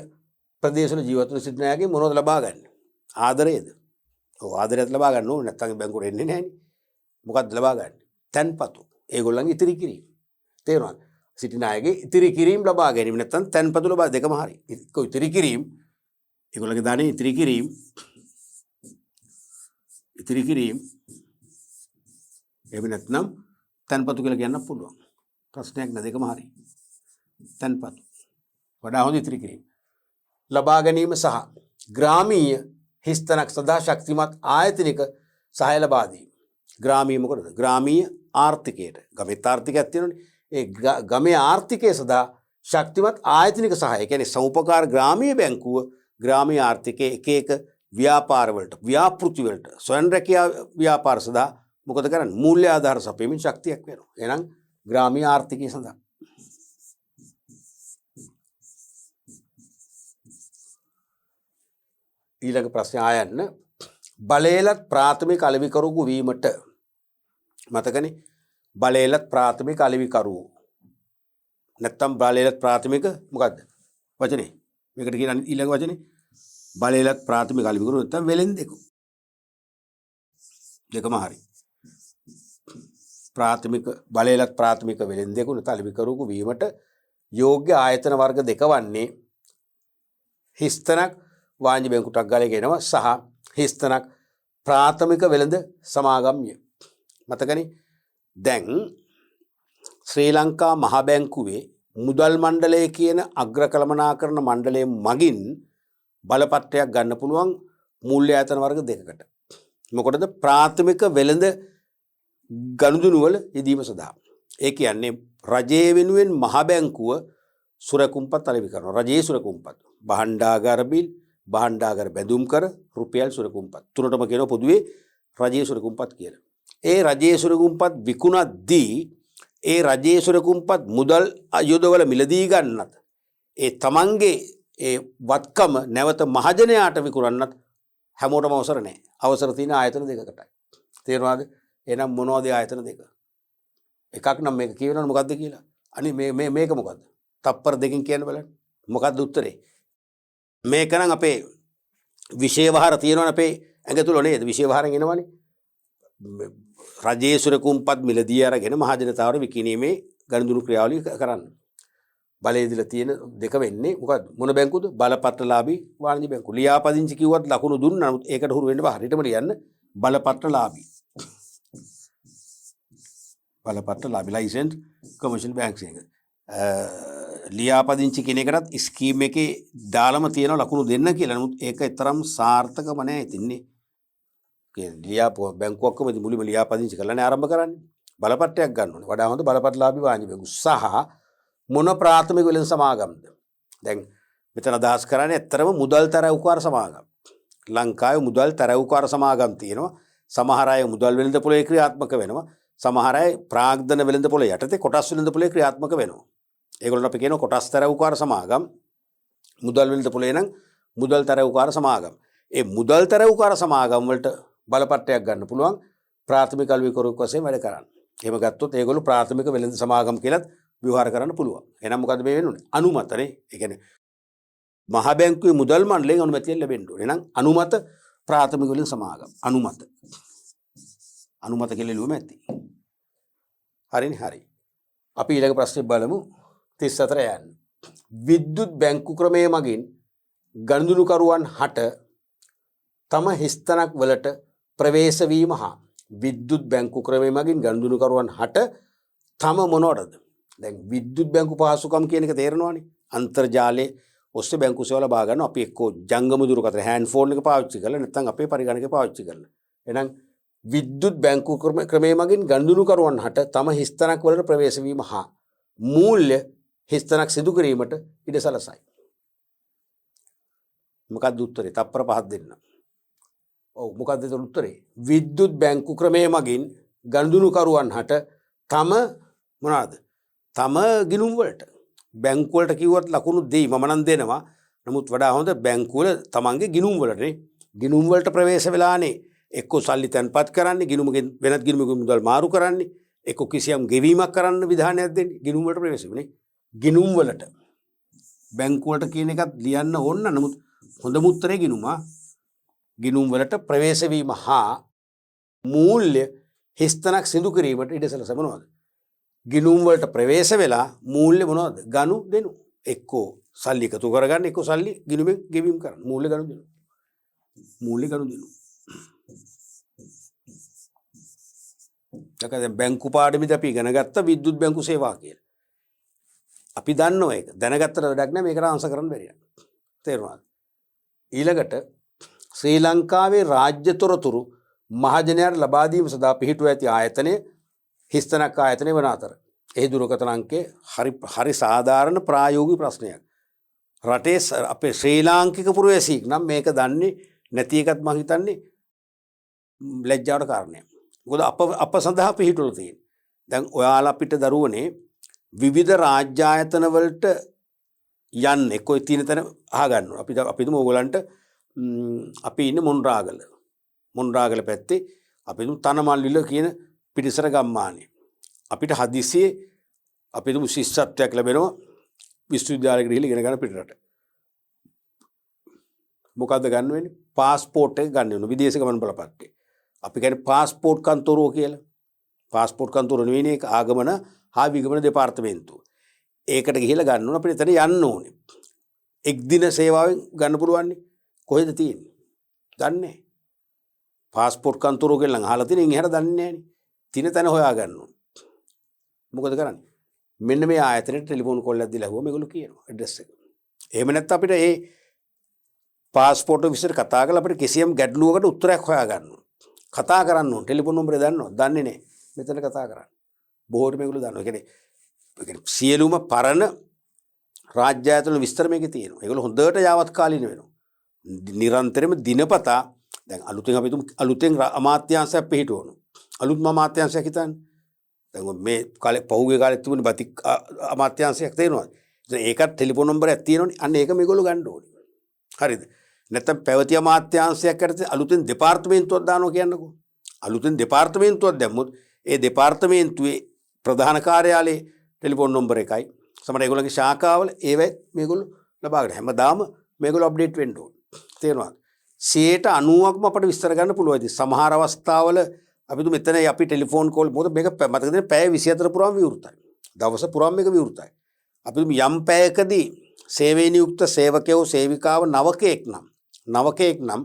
ප්‍රදේශවල ජීවත්ව සිටින අයගේ මොනවද ලබා ගන්න? ආදරයද? ඔව් ආදරයත් ලබා ගන්න ඕනේ. නැත්නම් බැංකුවට එන්නේ නැහැනේ. මොකක්ද ලබා ගන්න? තැන්පතු. ඒගොල්ලන්ගේ ඉතිරි කිරීම. තේරුණාද? සිටින අයගේ ඉතිරි කිරීම් ලබා ගැනීම නැත්නම් තැන්පතු ලබා දෙකම හරි. ඉතිරි කිරීම් ඒගොල්ලෝගේ දානේ ඉතිරි කිරීම් එහෙම නැත්නම් තැන්පතු කියලා කියන්න පුළුවන්. ප්‍රශ්නයක් නෑ දෙකම හරි. තැන්පතු වඩා හොඳ ඉතිරි කිරීම ලබා ගැනීම සහ ග්‍රාමීය හිස්තැනක් සඳහා ශක්තිමත් ආයතනික සහාය ලබා දීම. ග්‍රාමීය මොකටද? ග්‍රාමීය ආර්ථිකයට. ගමේ ආර්ථිකයක් තියෙනවනේ. ඒ ගමේ ආර්ථිකය සඳහා ශක්තිමත් ආයතනික සහාය. ඒ කියන්නේ සමුපකාර ග්‍රාමීය බැංකුව ග්‍රාමීය ආර්ථිකයේ එක එක ව්‍යාපාරවලට, ව්‍යාපෘතිවලට, ස්වයං රැකියා ව්‍යාපාර සඳහා මොකද කරන්නේ? මූල්‍ය ආධාර සපයමින් ශක්තියක් වෙනවා. එහෙනම් ග්‍රාමීය ආර්ථිකය සඳහා ඊළඟ ප්‍රශ්නය ආයන්න බලයලත් ප්‍රාථමික අලෙවිකරුවකු වීමට මතකනේ බලයලත් ප්‍රාථමික අලෙවිකරුවෝ නැත්තම් බලයලත් ප්‍රාථමික මොකද්ද වචනේ මේකට කියන ඊළඟ වචනේ බලයලත් ප්‍රාථමික අලෙවිකරුවෝ නැත්තම් වෙලෙන්දෙකු දෙකම හරි ප්‍රාථමික බලයලත් ප්‍රාථමික වෙලෙන්දෙකු නැත්නම් අලෙවිකරුවකු වීමට යෝග්‍ය ආයතන වර්ග දෙක වන්නේ හිස්තැනක් වාණිජ බැංකුවක් ගාලේ ගෙනවා සහ හිස්තැනක් ප්‍රාථමික වෙළඳ සමාගම්ය. මතකනේ දැන් ශ්‍රී ලංකා මහ බැංකුවේ මුදල් මණ්ඩලය කියන අග්‍රකළමනාකරණ මණ්ඩලය මගින් බලපත්‍රයක් ගන්න පුළුවන් මූල්‍ය ආයතන වර්ග දෙකකට. මොකටද? ප්‍රාථමික වෙළඳ ගනුදෙනු වල යෙදීම සඳහා. ඒ කියන්නේ රජයේ වෙනුවෙන් මහ බැංකුව සුරකුම්පත් අලෙවි කරනවා. රජයේ සුරකුම්පත්. භාණ්ඩාගාර බිල් භාණ්ඩාගාර බැඳුම් කර රුපියල් සුරකුම්පත් තුනටම කියනවා පොදුවේ රජයේ සුරකුම්පත් කියලා. ඒ රජයේ සුරකුම්පත් විකුණද්දී ඒ රජයේ සුරකුම්පත් මුදල් යොදවල මිලදී ගන්නත් ඒ තමන්ගේ ඒ වත්කම නැවත මහජනයාට විකුණන්නත් හැමෝටම අවසර නැහැ. අවසර තියෙන ආයතන දෙකකටයි. තේරුණාද? එහෙනම් මොනවද ආයතන දෙක? එකක් නම් මේක කියනවනේ මොකද්ද කියලා. අනිත් මේක මොකද්ද? තප්පර දෙකකින් කියන්න බලන්න. මොකද්ද උත්තරේ? මේක නම් අපේ විශේෂවහර තියෙනවනේ අපේ ඇඟ තුල නේද? විශේෂවහරෙන් එනවනේ. රජයේ සුරකුම්පත් මිලදී අරගෙන මහජනතාවට විකිණීමේ ගනුදෙනු ක්‍රියාවලිය කරන්න. බලය දීලා තියෙන දෙක වෙන්නේ මොකද්ද? මොන බැංකුවද? බලපත්‍රලාභී වාණිජ බැංකුව. ලියාපදිංචි කිව්වත් ලකුණු දුන්නා. නමුත් ඒකට හුරු වෙන්න බෑ. හරියටම ලියන්න බලපත්‍රලාභී. බලපත්‍රලාභී ලයිසන්ස් කමර්ෂල් බැංක්ස් එක. ලියාපදිංචි කෙනෙකුටත් ස්කීම් එකේ දාලම තියෙන ලකුණු දෙන්න කියලා. නමුත් ඒක තරම් සාර්ථකම නැහැ ඉතින්නේ. බැංකුවක්ම මුලින්ම ලියාපදිංචි කරලානේ ආරම්භ කරන්නේ. බලපත්‍රයක් ගන්න ඕනේ. වඩා හොඳ බලපත්‍රලාභී වාණිජ බැංකුව සහ මොන ප්‍රාථමික වෙළඳ සමාගම්ද? දැන් මෙතන අදහස් කරන්නේ ඇත්තරම මුදල් තරවුකාර සමාගම්. ලංකාවේ මුදල් තරවුකාර සමාගම් තියෙනවා. සමහර අය මුදල් වෙළඳ පොලේ ක්‍රියාත්මක වෙනවා. සමහර අය ප්‍රාග්ධන වෙළඳ පොලේ යටතේ කොටස් වෙළඳ පොලේ ක්‍රියාත්මක වෙනවා. ඒගොල්ලෝ අපි කියනවා කොටස් තරවුකාර සමාගම්. මුදල් වෙළඳ පොලේ නම් මුදල් තරවුකාර සමාගම්. ඒ මුදල් තරවුකාර සමාගම් වලට බලපත්‍රයක් ගන්න පුළුවන් ප්‍රාථමික අලෙවිකරුවෙක් වශයෙන් වැඩ කරන්න. එහෙම ගත්තොත් ඒගොල්ලෝ ප්‍රාථමික වෙළඳ සමාගම් කියලාත් විවහාර කරන්න පුළුවන්. එහෙනම් මොකද මේ වෙන්නේ? අනුමතනේ. ඒ කියන්නේ මහ බැංකුවේ මුදල් මණ්ඩලයෙන් අනුමැතිය ලැබෙන්න ඕනේ. එහෙනම් අනුමත ප්‍රාථමික වෙළඳ සමාගම්. අනුමත කියලා ලියුම ඇති. හරිනේ හරි. අපි ඊළඟ ප්‍රශ්නේ බලමු 34 යන්න. විද්‍යුත් බැංකු ක්‍රමයේ මගින් ගනුදෙනුකරුවන් හට තම හිස්තැනක් වලට ප්‍රවේශ වීම හා විද්‍යුත් බැංකු ක්‍රමයේ මගින් ගනුදෙනුකරුවන් හට තම මොනවටද? දැන් විද්‍යුත් බැංකු පහසුකම් කියන එක තේරෙනවනේ. අන්තර්ජාලයේ ඔස්සේ බැංකු සේවා ලබා ගන්න අපි එක්කෝ ජංගම දුරකථන හෑන්ඩ් ෆෝන් එක පාවිච්චි කරලා නැත්නම් අපේ පරිගණකය පාවිච්චි කරලා. එහෙනම් විද්‍යුත් බැංකු ක්‍රමයේ මගින් ගනුදෙනුකරුවන් හට තම හිස්තැනක් වලට ප්‍රවේශ වීම හා මූල්‍ය හිස්තැනක් සිදු කිරීමට ඉඩ සලසයි. මොකක්ද උත්තරේ? තප්පර 5ක් දෙන්න. ඔව් මොකක්ද ඒක උත්තරේ? විද්‍යුත් බැංකු ක්‍රමයේ මගින් ගනුදෙනුකරුවන් හට තම මොනවාද? තම ගිණුම් වලට බැංකු වලට කිව්වත් ලකුණු දෙයි මම නම් දෙනවා. නමුත් වඩා හොඳ බැංකු වල තමන්ගේ ගිණුම් වලනේ. ගිණුම් වලට ප්‍රවේශ වෙලානේ එක්කෝ සල්ලි තැන්පත් කරන්නේ, ගිණුමකින් වෙනත් ගිණුමකින් මුදල් මාරු කරන්නේ, එක්කෝ කිසියම් ගෙවීමක් කරන්න විධානයක් දෙන්නේ. ගිණුම් වලට ප්‍රවේශ වෙන්නේ. ගිණුම් වලට බැංකු වලට කියන එකත් ලියන්න ඕන. නමුත් හොඳම උත්තරේ ගිණුම. ගිණුම් වලට ප්‍රවේශ වීම හා මූල්‍ය හිස්තැනක් සිදු කිරීමට ඉඩ සලසනවා. ගිනුම් වලට ප්‍රවේශ වෙලා මූල්‍ය මොනවද? ගනු දෙනු. එක්කෝ සල්ලි එකතු කරගන්න, එක්කෝ සල්ලි ගිනුමෙන් ගෙවීම කරන්න. මූල්‍ය ගනු දෙනු. මූල්‍ය ගනු දෙනු. දැන් බැංකු පාඩමේදී අපි ඉගෙන ගත්ත විද්‍යුත් බැංකු සේවා කියලා. අපි දන්නවා ඒක. දැනගත්තට වැඩක් නැහැ, මේකට ආන්සර් කරන්න බැරි යනවා. තේරුණාද? ඊළඟට ශ්‍රී ලංකාවේ රාජ්‍ය තොරතුරු මහජනයාට ලබා දීම සඳහා පිහිටුවා ඇති ආයතනය හිස්තැනක් ආයතනය වන අතර එහි දුරකථන අංකය හරි සාධාරණ ප්‍රායෝගික ප්‍රශ්නයක්. රටේ අපේ ශ්‍රී ලාංකික පුරවැසියෙක් නම් මේක දන්නේ නැති එකත් මම හිතන්නේ ලැජ්ජාවට කාරණයක්. මොකද අප සඳහා පිහිටුවලා තියෙන්නේ. දැන් ඔයාලා අපිට දරුවනේ විවිධ රාජ්‍ය ආයතන වලට යන්නේ කොයි තියෙන තැන අහගන්න ඕන. අපිට ඕගලන්ට අපි ඉන්නේ මොන්රාගල පැත්තේ අපි තනමල්විල කියන පිටිසර ගම්මානේ. අපිට හදිසියේ අපිට ශිෂ්‍යත්වයක් ලැබෙනවා විශ්වවිද්‍යාලයකට ගිහින් ඉගෙන ගන්න පිටරට. මොකද්ද ගන්න වෙන්නේ? පාස්පෝර්ට් එක ගන්න වෙනවා. විදේශ ගමන් බලපත්‍රය. අපි කියන්නේ පාස්පෝර්ට් කන්තරුව කියලා. පාස්පෝර්ට් කන්තරුව නෙවෙයි ඒක ආගමන හා විගමන දෙපාර්තමේන්තුව. ඒකට ගිහිල්ලා ගන්න ඕන. අපිට එතන යන්න ඕනේ. එක් දින සේවාවෙන් ගන්න පුළුවන් නේ. කොහෙද තියෙන්නේ? දන්නේ නැහැ. පාස්පෝර්ට් කන්තරුව කියලා නම් අහලා තියෙන ඉතින් දන්නේ නැහැ නේ. තින තැන හොයා ගන්න ඕන. මොකද කරන්නේ? මෙන්න මේ ආයතනයට ටෙලිෆෝන් කෝල් එකක් දීලා හුවා මේගොල්ලෝ කියනවා ඇඩ්‍රස් එක. එහෙම නැත්නම් අපිට ඒ පාස්පෝර්ට් විසිට කතා කරලා අපිට කිසියම් ගැටලුවකට උත්තරයක් හොයා ගන්න ඕන. කතා කරන්න ඕන. ටෙලිෆෝන් නම්බරය දන්නවද? දන්නේ නැහැ. මෙතන කතා කරන්න. බොහෝට මේගොල්ලෝ දන්නවා. ඒ කියන්නේ සියලුම පරණ රාජ්‍ය ආයතන විස්තර මේකේ තියෙනවා. ඒගොල්ලෝ හොඳට යාවත්කාලීන වෙනවා. නිරන්තරයෙන්ම දිනපතා දැන් අලුතෙන් අමාත්‍යාංශයක් පිහිටවනවා. අලුත්ම අමාත්‍යාංශයක් හිතන්නේ. දැන් මේ පහුගිය කාලෙත් තිබුණේ බතික් අමාත්‍යාංශයක් තේරෙනවද? ඒකත් ටෙලිෆෝන් නම්බරයක් තියෙනවනේ. අන්න ඒක මේගොල්ලෝ ගන්න ඕනේ. හරිද? නැත්නම් පැවති අමාත්‍යාංශයක් යටතේ අලුතෙන් දෙපාර්තමේන්තුවක් දානවා කියන්නකෝ. අලුතෙන් දෙපාර්තමේන්තුවක් දැම්මොත් ඒ දෙපාර්තමේන්තුවේ ප්‍රධාන කාර්යාලයේ ටෙලිෆෝන් නම්බර එකයි. සමහර ඒගොල්ලන්ගේ ශාඛාවල ඒවෙත් මේගොල්ලෝ ලබා ගන්න. හැමදාම මේගොල්ලෝ අප්ඩේට් වෙන්න ඕනේ. තේරෙනවද? 90%ක්ම අපිට විස්තර ගන්න පුළුවන්. ඉතින් සමහර අවස්ථාවල අපි මෙතන අපි ටෙලිෆෝන් කෝල් මොකද මේක මතක දෙන්න පැය 24 පුරාම විවෘතයි. දවස පුරාම මේක විවෘතයි. අපි යම් පැයකදී සේවයේ නියුක්ත සේවකයෝ සේවිකාව නවකයෙක් නම්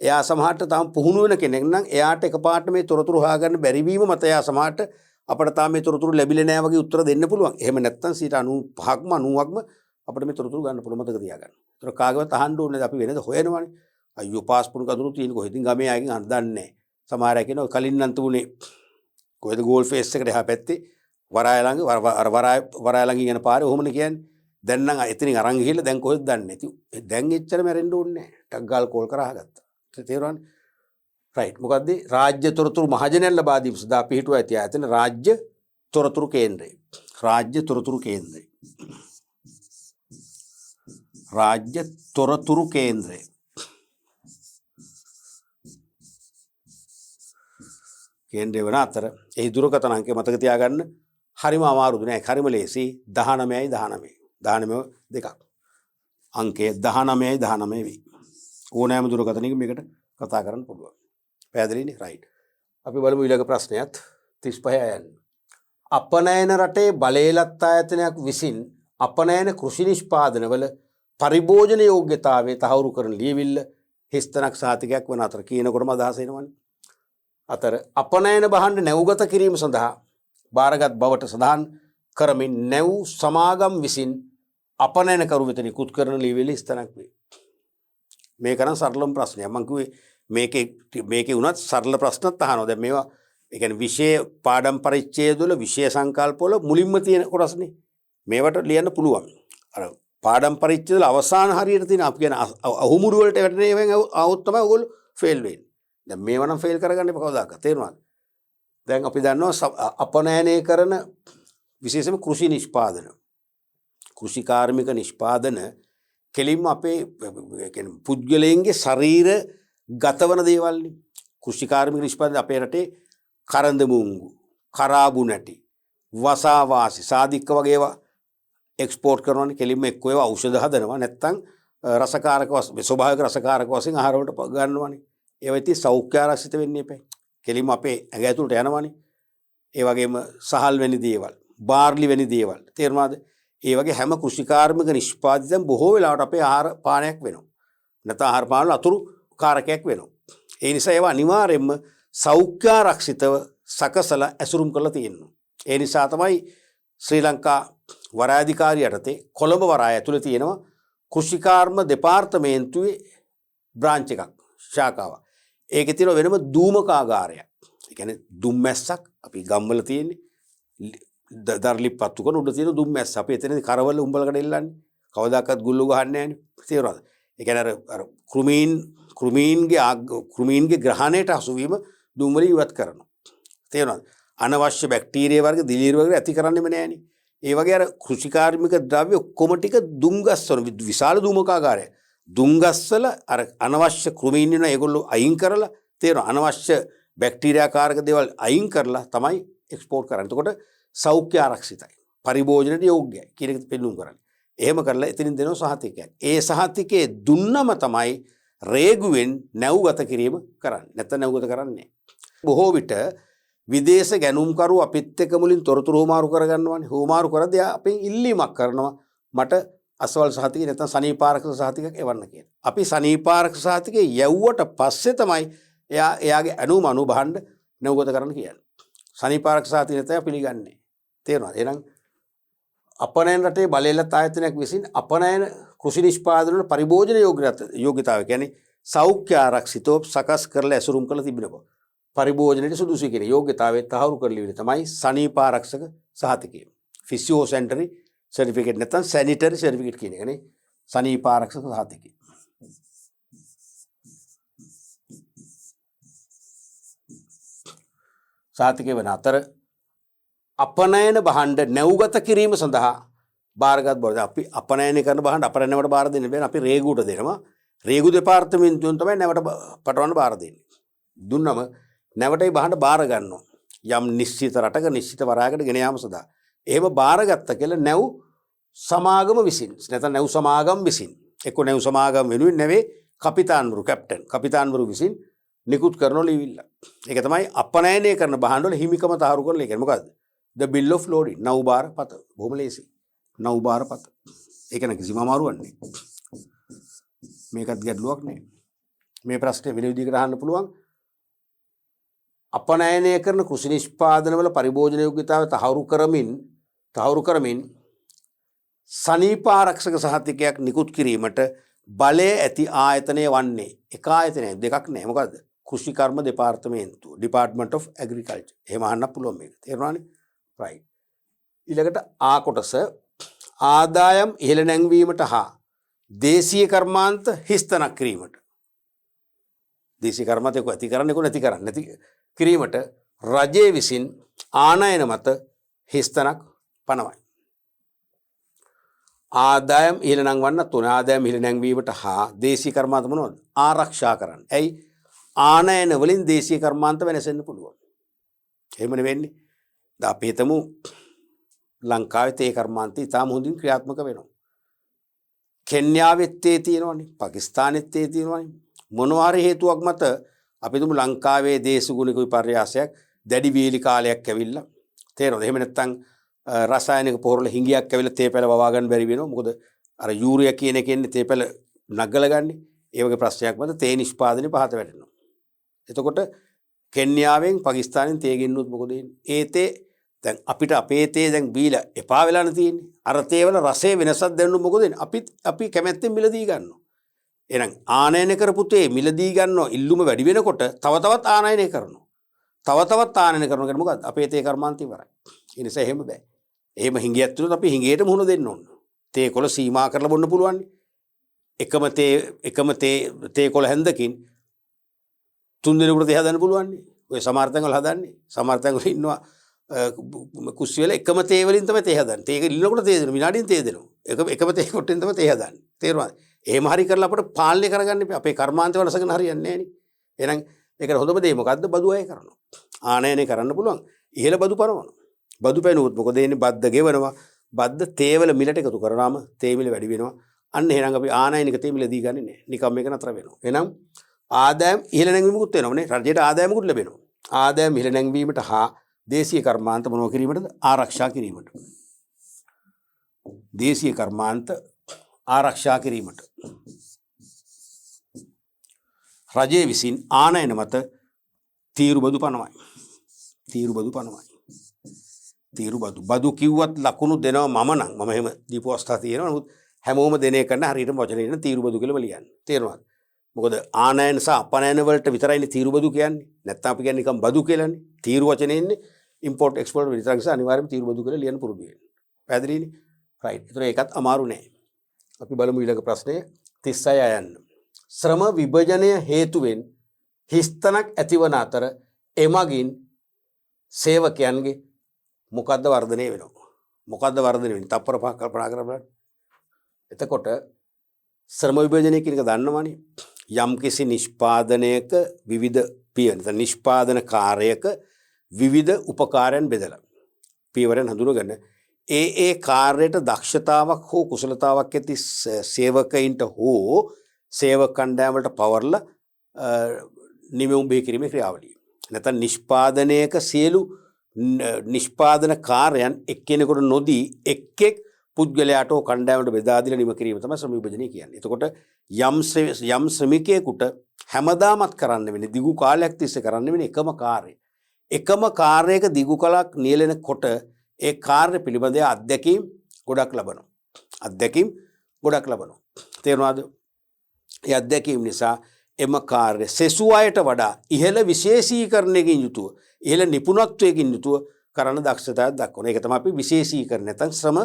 එයා සමහරට තාම පුහුණු වෙන කෙනෙක් නම් එයාට එකපාරට මේ තොරතුරු හොයාගන්න බැරි වීම මත එයා සමහරට අපිට තාම මේ තොරතුරු ලැබිලා නැහැ වගේ උත්තර දෙන්න පුළුවන්. එහෙම නැත්නම් 95%ක්ම 90%ක්ම අපිට මේ තොරතුරු ගන්න පුළුවන් මතක තියාගන්න. ඒතර කාගවත් අහන්න ඕනේ අපි වෙනද හොයනවනේ. අයියෝ පාස්පෝර්ට් කඳුරු තියෙන කොහෙද ගමේ අයකින් අහන්න දන්නේ නැහැ. සමහර අය කියනවා කලින් නම් තුනේ කොහෙද ගෝල් ෆේස් එකට එහා පැත්තේ වරාය ළඟ යන පාරේ ඔහොමනේ කියන්නේ. දැන් නම් එතනින් අරන් ගිහිල්ලා දැන් කොහෙද දන්නේ නැති. දැන් එච්චර මැරෙන්න ඕනේ නැහැ. ටක් ගාල් කෝල් කරා ගත්තා. තේරුණානේ? රයිට්. මොකද්ද? රාජ්‍ය තොරතුරු මහජනයන් ලබා දීම සඳහා පිහිටුවා ඇති ආයතන රාජ්‍ය තොරතුරු කේන්ද්‍රය. රාජ්‍ය තොරතුරු කේන්ද්‍රය. රාජ්‍ය තොරතුරු කේන්ද්‍රය. කේන්ද්‍රය වන අතර එහි දුරකථන අංකය මතක තියාගන්න හරිම අමාරුද නෑ. හරිම ලේසි. 19යි 19. 19 දෙකක්. අංකය 19යි 19 වෙයි. ඕනෑම දුරකථනයක මේකට කතා කරන්න පුළුවන්. පැහැදිලිනේ? රයිට්. අපි බලමු ඊළඟ ප්‍රශ්නයත් 35 යන්න. අපනයන රටේ බලයලත් ආයතනයක් විසින් අපනයන කෘෂි නිෂ්පාදනවල පරිභෝජන යෝග්‍යතාවයේ තහවුරු කරන ලියවිල්ල හිස්තනක් සහතිකයක් වන අතර කියනකොටම අදහස එනවනේ. අතර අපනයන භාණ්ඩ නැව්ගත කිරීම සඳහා බාරගත් බවට සඳහන් කරමින් නැව් සමාගම් විසින් අපනයන කරු වෙත නිකුත් කරන ලියවිල්ල හිස්තනක් වේ. මේක නම් සරලම ප්‍රශ්නයක්. මම කිව්වේ මේකේ උනත් සරල ප්‍රශ්නත් අහනවා. දැන් මේවා ඒ කියන්නේ විෂය පාඩම් පරිච්ඡේදවල විෂය සංකල්පවල මුලින්ම තියෙන කොටස්නේ. මේවට ලියන්න පුළුවන්. අර පාඩම් පරිච්ඡේදවල අවසාන හරියට තියෙන අපි කියන අහුමුඩු වලට වැටෙන ඒවෙන් આવොත් තමයි ඔයගොල්ලෝ ෆේල් වෙන්නේ. දැන් මේවා නම් ෆේල් කරගන්න එපා කවදාකවත්. තේරුණාද? දැන් අපි දන්නවා අපනයනය කරන විශේෂයෙන්ම කෘෂි නිෂ්පාදන. කෘෂි කාර්මික නිෂ්පාදන කෙලින්ම අපේ කියන්නේ පුද්ගලයන්ගේ ශරීර ගතවන දේවල්නේ. කෘෂි කාර්මික නිෂ්පාදන අපේ රටේ කරඳ මුංගු, කරාබු නැටි, වසාවාසි, සාදික්ක වගේ ඒවා එක්ස්පෝර්ට් කරනවානේ. කෙලින්ම එක්ක ඒවා ඖෂධ හදනවා නැත්නම් රසකාරක ස්වභාවික රසකාරක වශයෙන් ආහාර වලට ගන්නවානේ. ඒවා ඉතින් සෞඛ්‍ය ආරක්ෂිත වෙන්නේ නැහැ. කෙලින්ම අපේ ඇඟ ඇතුළට යනවානේ. ඒ වගේම සහල් වෙන දේවල් බාර්ලි වැනි දේවල්. තේරුණාද? ඒ වගේ හැම කෘෂිකාර්මික නිෂ්පාදිතයන් බොහෝ වෙලාවට අපේ ආහාර පානයක් වෙනවා. නැත්නම් ආහාර පාන වල අතුරු කාරකයක් වෙනවා. ඒ නිසා ඒවා අනිවාර්යයෙන්ම සෞඛ්‍යාරක්ෂිතව සකසලා ඇසුරුම් කරලා තියෙනවා. ඒ නිසා තමයි ශ්‍රී ලංකා වරායධිකාරිය යටතේ කොළඹ වරාය ඇතුළේ තියෙනවා කෘෂිකාර්ම දෙපාර්තමේන්තුවේ බ්‍රාන්ච් එකක් ශාඛාවක්. ඒකේ තියෙන වෙනම දූමකාගාරයක්. ඒ කියන්නේ දුම්මැස්සක් අපි ගම්වල තියෙන්නේ. දර්ලි පත්තු කරන උඩ තියෙන දුම්මැස්ස. අපි එතනදී කරවල උඹලකට එල්ලන්නේ. කවදාකවත් ගුල්ලු ගහන්නේ නැහැ නේ. තේරුණාද? ඒ කියන්නේ අර කෘමීන්ගේ ග්‍රහණයට හසු වීම දුම් වලින් ඉවත් කරනවා. තේරුණාද? අනවශ්‍ය බැක්ටීරියා වර්ග දිලීර වර්ග ඇති කරන්නෙම නෑනේ. ඒ වගේ අර කෘෂිකාර්මික ද්‍රව්‍ය ඔක්කොම ටික දුම්ගස්වන විශාල දුමකාගාරයක්. දුම්ගස්වල අර අනවශ්‍ය කෘමීන් වෙන ඒගොල්ලෝ අයින් කරලා තේරෙනවා අනවශ්‍ය බැක්ටීරියා කාරක දේවල් අයින් කරලා තමයි එක්ස්පෝර්ට් කරන්නේ. එතකොට සෞඛ්‍ය ආරක්ෂිතයි. පරිභෝජනයට යෝග්‍යයි කියන එක පෙන්වුම් කරන්නේ. එහෙම කරලා එතනින් දෙනවා සහතිකයක්. ඒ සහතිකේ දුන්නම තමයි රේගුවෙන් නැව්ගත කිරීම කරන්නේ. නැත්නම් නැව්ගත කරන්නේ නැහැ. බොහෝ විට විදේශ ගැනුම්කරු අපිත් එක්ක මුලින් තොරතුරු හුමාරු කරගන්නවානේ. හුමාරු කරද්දී අපෙන් ඉල්ලීමක් කරනවා මට අසවල් සහතිකේ නැත්නම් සනීපාරක්ෂක සහතිකයක් එවන්න කියලා. අපි සනීපාරක්ෂක සහතිකේ යවුවට පස්සේ තමයි එයාගේ අනුම අනුභාණ්ඩ නැව්ගත කරන්න කියන්නේ. සනීපාරක්ෂක සහතිකේ නැත්නම් පිළිගන්නේ. තේරුණාද? එහෙනම් අපනයන රටේ බලයලත් ආයතනයක් විසින් අපනයන කෘෂි නිෂ්පාදන වල පරිභෝජන යෝග්‍යතාවය කියන්නේ සෞඛ්‍ය ආරක්ෂිතව සකස් කරලා ඇසුරුම් කරලා තිබෙන බව. පරිභෝජනයට සුදුසු කියන යෝග්‍යතාවය තහවුරු කරලීම තමයි සනීපාරක්ෂක සහතිකය. ෆිසියෝ සෙන්ටරි සර්ටිෆිකේට් නැත්නම් සැනිටරි සර්ටිෆිකේට් කියන එකනේ සනීපාරක්ෂක සහතිකය. සහතිකය වන අතර අපනයන භාණ්ඩ නැව්ගත කිරීම සඳහා බාරගත් බව. අපි අපනයන කරන භාණ්ඩ අපනයනවට බාර දෙන්න බෑ. අපි රේගුවට දෙනවා. රේගු දෙපාර්තමේන්තුවෙන් තමයි නැවට පටවන්න බාර දෙන්නේ. දුන්නම නැවටයි භාණ්ඩ බාර ගන්නවා. යම් නිශ්චිත රටක නිශ්චිත වරායකට ගෙන යාම සඳහා. එහෙම බාරගත්ත කියලා නැව් සමාගම විසින් නැත්නම් නැව් සමාගම් විසින් එක්ක නැව් සමාගම් වෙනුවෙන් නැවේ කපිතාන්වරු කැප්ටන් කපිතාන්වරු විසින් නිකුත් කරන ලියවිල්ල. ඒක තමයි අපනයනය කරන භාණ්ඩ වල හිමිකම තහවුරු කරන එක. මොකද්ද? The bill of loading. නව් බාර පත. බොහොම ලේසි. නව් බාර පත. ඒක න කිසිම අමාරුවක් නෑ. මේකත් ගැටලුවක් නෑ. මේ ප්‍රශ්නේ වෙන විදිහකට අහන්න පුළුවන්. අපනයනය කරන කෘෂි නිෂ්පාදනවල පරිභෝජන යෝග්‍යතාවය තහවුරු කරමින් සනීපාරක්ෂක සහතිකයක් නිකුත් කිරීමට බලය ඇති ආයතනය වන්නේ එක ආයතනයක් දෙකක් නෑ. මොකද්ද? කෘෂිකර්ම දෙපාර්තමේන්තුව Department of Agriculture. එහෙම අහන්න පුළුවන් මේක. තේරුණානේ? right. ඊළඟට ආ කොටස ආදායම් ඉහළ නැංවීමට හා දේශීය කර්මාන්ත හිස්තනක් කිරීමට. දේශීය කර්මාන්ත එක්ක ඇති කරන්න එක්ක නැති කරන්න නැති කිරීමට රජය විසින් ආනයන මත හිස්තනක් පනවයි. ආදායම් ඉහළ නංවන්න තුන ආදායම් ඉහළ නැංවීමට හා දේශීය කර්මාන්ත මොනවද? ආරක්ෂා කරන්න. ඇයි? ආනයන වලින් දේශීය කර්මාන්ත වෙනසෙන්න පුළුවන්. එහෙමනේ වෙන්නේ. දැන් අපි හිතමු ලංකාවේ තේ කර්මාන්තය ඉතාම හොඳින් ක්‍රියාත්මක වෙනවා. කෙන්යාවෙත් තේ තියෙනවනේ, පාකිස්තානෙත් තේ තියෙනවනේ. මොනවා හරි හේතුවක් මත අපි තුමු ලංකාවේ දේශගුණික විපර්යාසයක් දැඩි වීලි කාලයක් ඇවිල්ලා තේරෙනවද? එහෙම නැත්නම් රසායනික පොහොරවල හිඟියක් ඇවිල්ලා තේ පැල වවා ගන්න බැරි වෙනවා. මොකද අර යූරියා කියන එකෙන් තේ පැල නගලා ගන්න. ඒ වගේ ප්‍රශ්නයක් මත තේ නිෂ්පාදනය පහත වැටෙනවා. එතකොට කෙන්යාවෙන් පාකිස්තානෙන් තේ ගෙන්නුවොත් මොකද වෙන්නේ? ඒ තේ දැන් අපිට අපේ තේ දැන් බීලා එපා වෙලානේ තියෙන්නේ. අර තේ වල රසයේ වෙනසක් දැනුනොත් මොකද වෙන්නේ? අපි කැමැත්තෙන් මිලදී ගන්නවා. එහෙනම් ආනයනය කරපු තේ මිලදී ගන්නවා. ඉල්ලුම වැඩි වෙනකොට තව තවත් ආනයනය කරනවා. තව තවත් ආනයනය කරනවා කියන්නේ මොකද්ද? අපේ තේ කර්මාන්තය ඉවරයි. ඒ නිසා එහෙම බෑ. එහෙම හිඟියක් තුනත් අපි හිඟේට මුහුණ දෙන්න ඕන. තේ කොළ සීමා කරලා බොන්න පුළුවන්. එකම තේ කොළ හැන්දකින් 3 දිනකට තේ හදන්න පුළුවන්. ඔය සමහර තැන්වල හදන්නේ. සමහර තැන්වල ඉන්නවා කුස්සිය වල එකම තේ වලින් තමයි තේ හදන්නේ. තේ ඉල්ලනකොට තේ දෙනවා. විනාඩියෙන් තේ දෙනවා. එකම තේ කොටෙන් තමයි තේ හදන්නේ. තේරුණාද? එහෙම හරි කරලා අපිට පාලනය කරගන්න එපා. අපේ කර්මාන්තය වලසගෙන හරියන්නේ නැහැ නේ. එහෙනම් ඒකට හොඳම දේ මොකද්ද? බදු අය කරනවා. ආනයනය කරන්න පුළුවන්. ඉහළ බදු පනවනවා. බදු පැනුවොත් මොකද වෙන්නේ? බද්ද ගෙවනවා. බද්ද තේවල මිලට එකතු කරාම තේ මිල වැඩි වෙනවා. අන්න එහෙනම් අපි ආනයනික තේ මිල දී ගන්නේ නැහැ. නිකම් මේක නතර වෙනවා. එහෙනම් ආදායම් ඉහළ නැංවීමකුත් වෙනවනේ. රජයට ආදායමකුත් ලැබෙනවා. ආදායම් ඉහළ නැංවීමට හා දේශීය කර්මාන්ත මොනව කිරීමටද? ආරක්ෂා කිරීමට. දේශීය කර්මාන්ත ආරක්ෂා කිරීමට රජය විසින් ආනයන මත තීරුබදු පනවයි. තීරුබදු පනවයි. තීරුබදු බදු කිව්වත් ලකුණු දෙනවා මම නම් මම එහෙම දීපු අවස්ථා තියෙනවා. නමුත් හැමෝම දෙන එක කරන හරියටම වචනේ තීරුබදු කියලා ලියන්නේ. තේරෙනවද? මොකද ආනයන සහ අපනයන වලට විතරයිනේ තීරුබදු කියන්නේ. නැත්නම් අපි කියන්නේ නිකන් බදු කියලානේ. තීරු වචනේ ඉන්නේ ඉම්පෝර්ට් එක්ස්පෝර්ට් විතරක් නිසා අනිවාර්යයෙන්ම තීරුබදු කියලා ලියන්න පුරුදු වෙන්න. පැහැදිලිනේ? රයිට්. ඒතර ඒකත් අමාරු නෑ. අපි බලමු ඊළඟ ප්‍රශ්නය 36 යන්න. ශ්‍රම විභජනය හේතුවෙන් හිස්තනක් ඇතිවන අතර එමගින් සේවකයන්ගේ මොකද්ද වර්ධනය වෙනවා? මොකද්ද වර්ධනය වෙන්නේ? තප්පර පහක් කල්පනා කරලා බලන්න. එතකොට ශ්‍රම විභජනය කියන එක දන්නවනේ. යම්කිසි නිෂ්පාදනයක විවිධ පියවර නිෂ්පාදන කාර්යයක විවිධ උපකාරයන් බෙදලා පියවරෙන් හඳුනගෙන ඒ කාර්යයට දක්ෂතාවක් හෝ කුසලතාවක් ඇති සේවකයින්ට හෝ සේවක කණ්ඩායම් වලට පවර්ලා නිමවුම් බිහි කිරීමේ ක්‍රියාවලිය. නැත්නම් නිෂ්පාදනයක සියලු නිෂ්පාදන කාර්යයන් එක්කෙනෙකුට නොදී එක් පුද්ගලයාට හෝ කණ්ඩායමට බෙදා දීලා නිම කිරීම තමයි ශ්‍රම විභජනය කියන්නේ. එතකොට යම් ශ්‍රමිකයෙකුට හැමදාමත් කරන්න වෙන්නේ දිගු කාලයක් තිස්සේ කරන්න වෙන්නේ එකම කාර්යය. එකම කාර්යයක දිගු කලක් නියැලෙනකොට ඒ කාර්ය පිළිබඳව අත්දැකීම් ගොඩක් ලබනවා. අත්දැකීම් ගොඩක් ලබනවා. තේරුණාද? ඒ අත්දැකීම් නිසා එම කාර්ය සෙසු අයට වඩා ඉහළ විශේෂීකරණයකින් යුතුව ඉහළ නිපුණත්වයකින් යුතුව කරන දක්ෂතාවයක් දක්වනවා. ඒක තමයි අපි විශේෂීකරණ නැත්නම් ශ්‍රම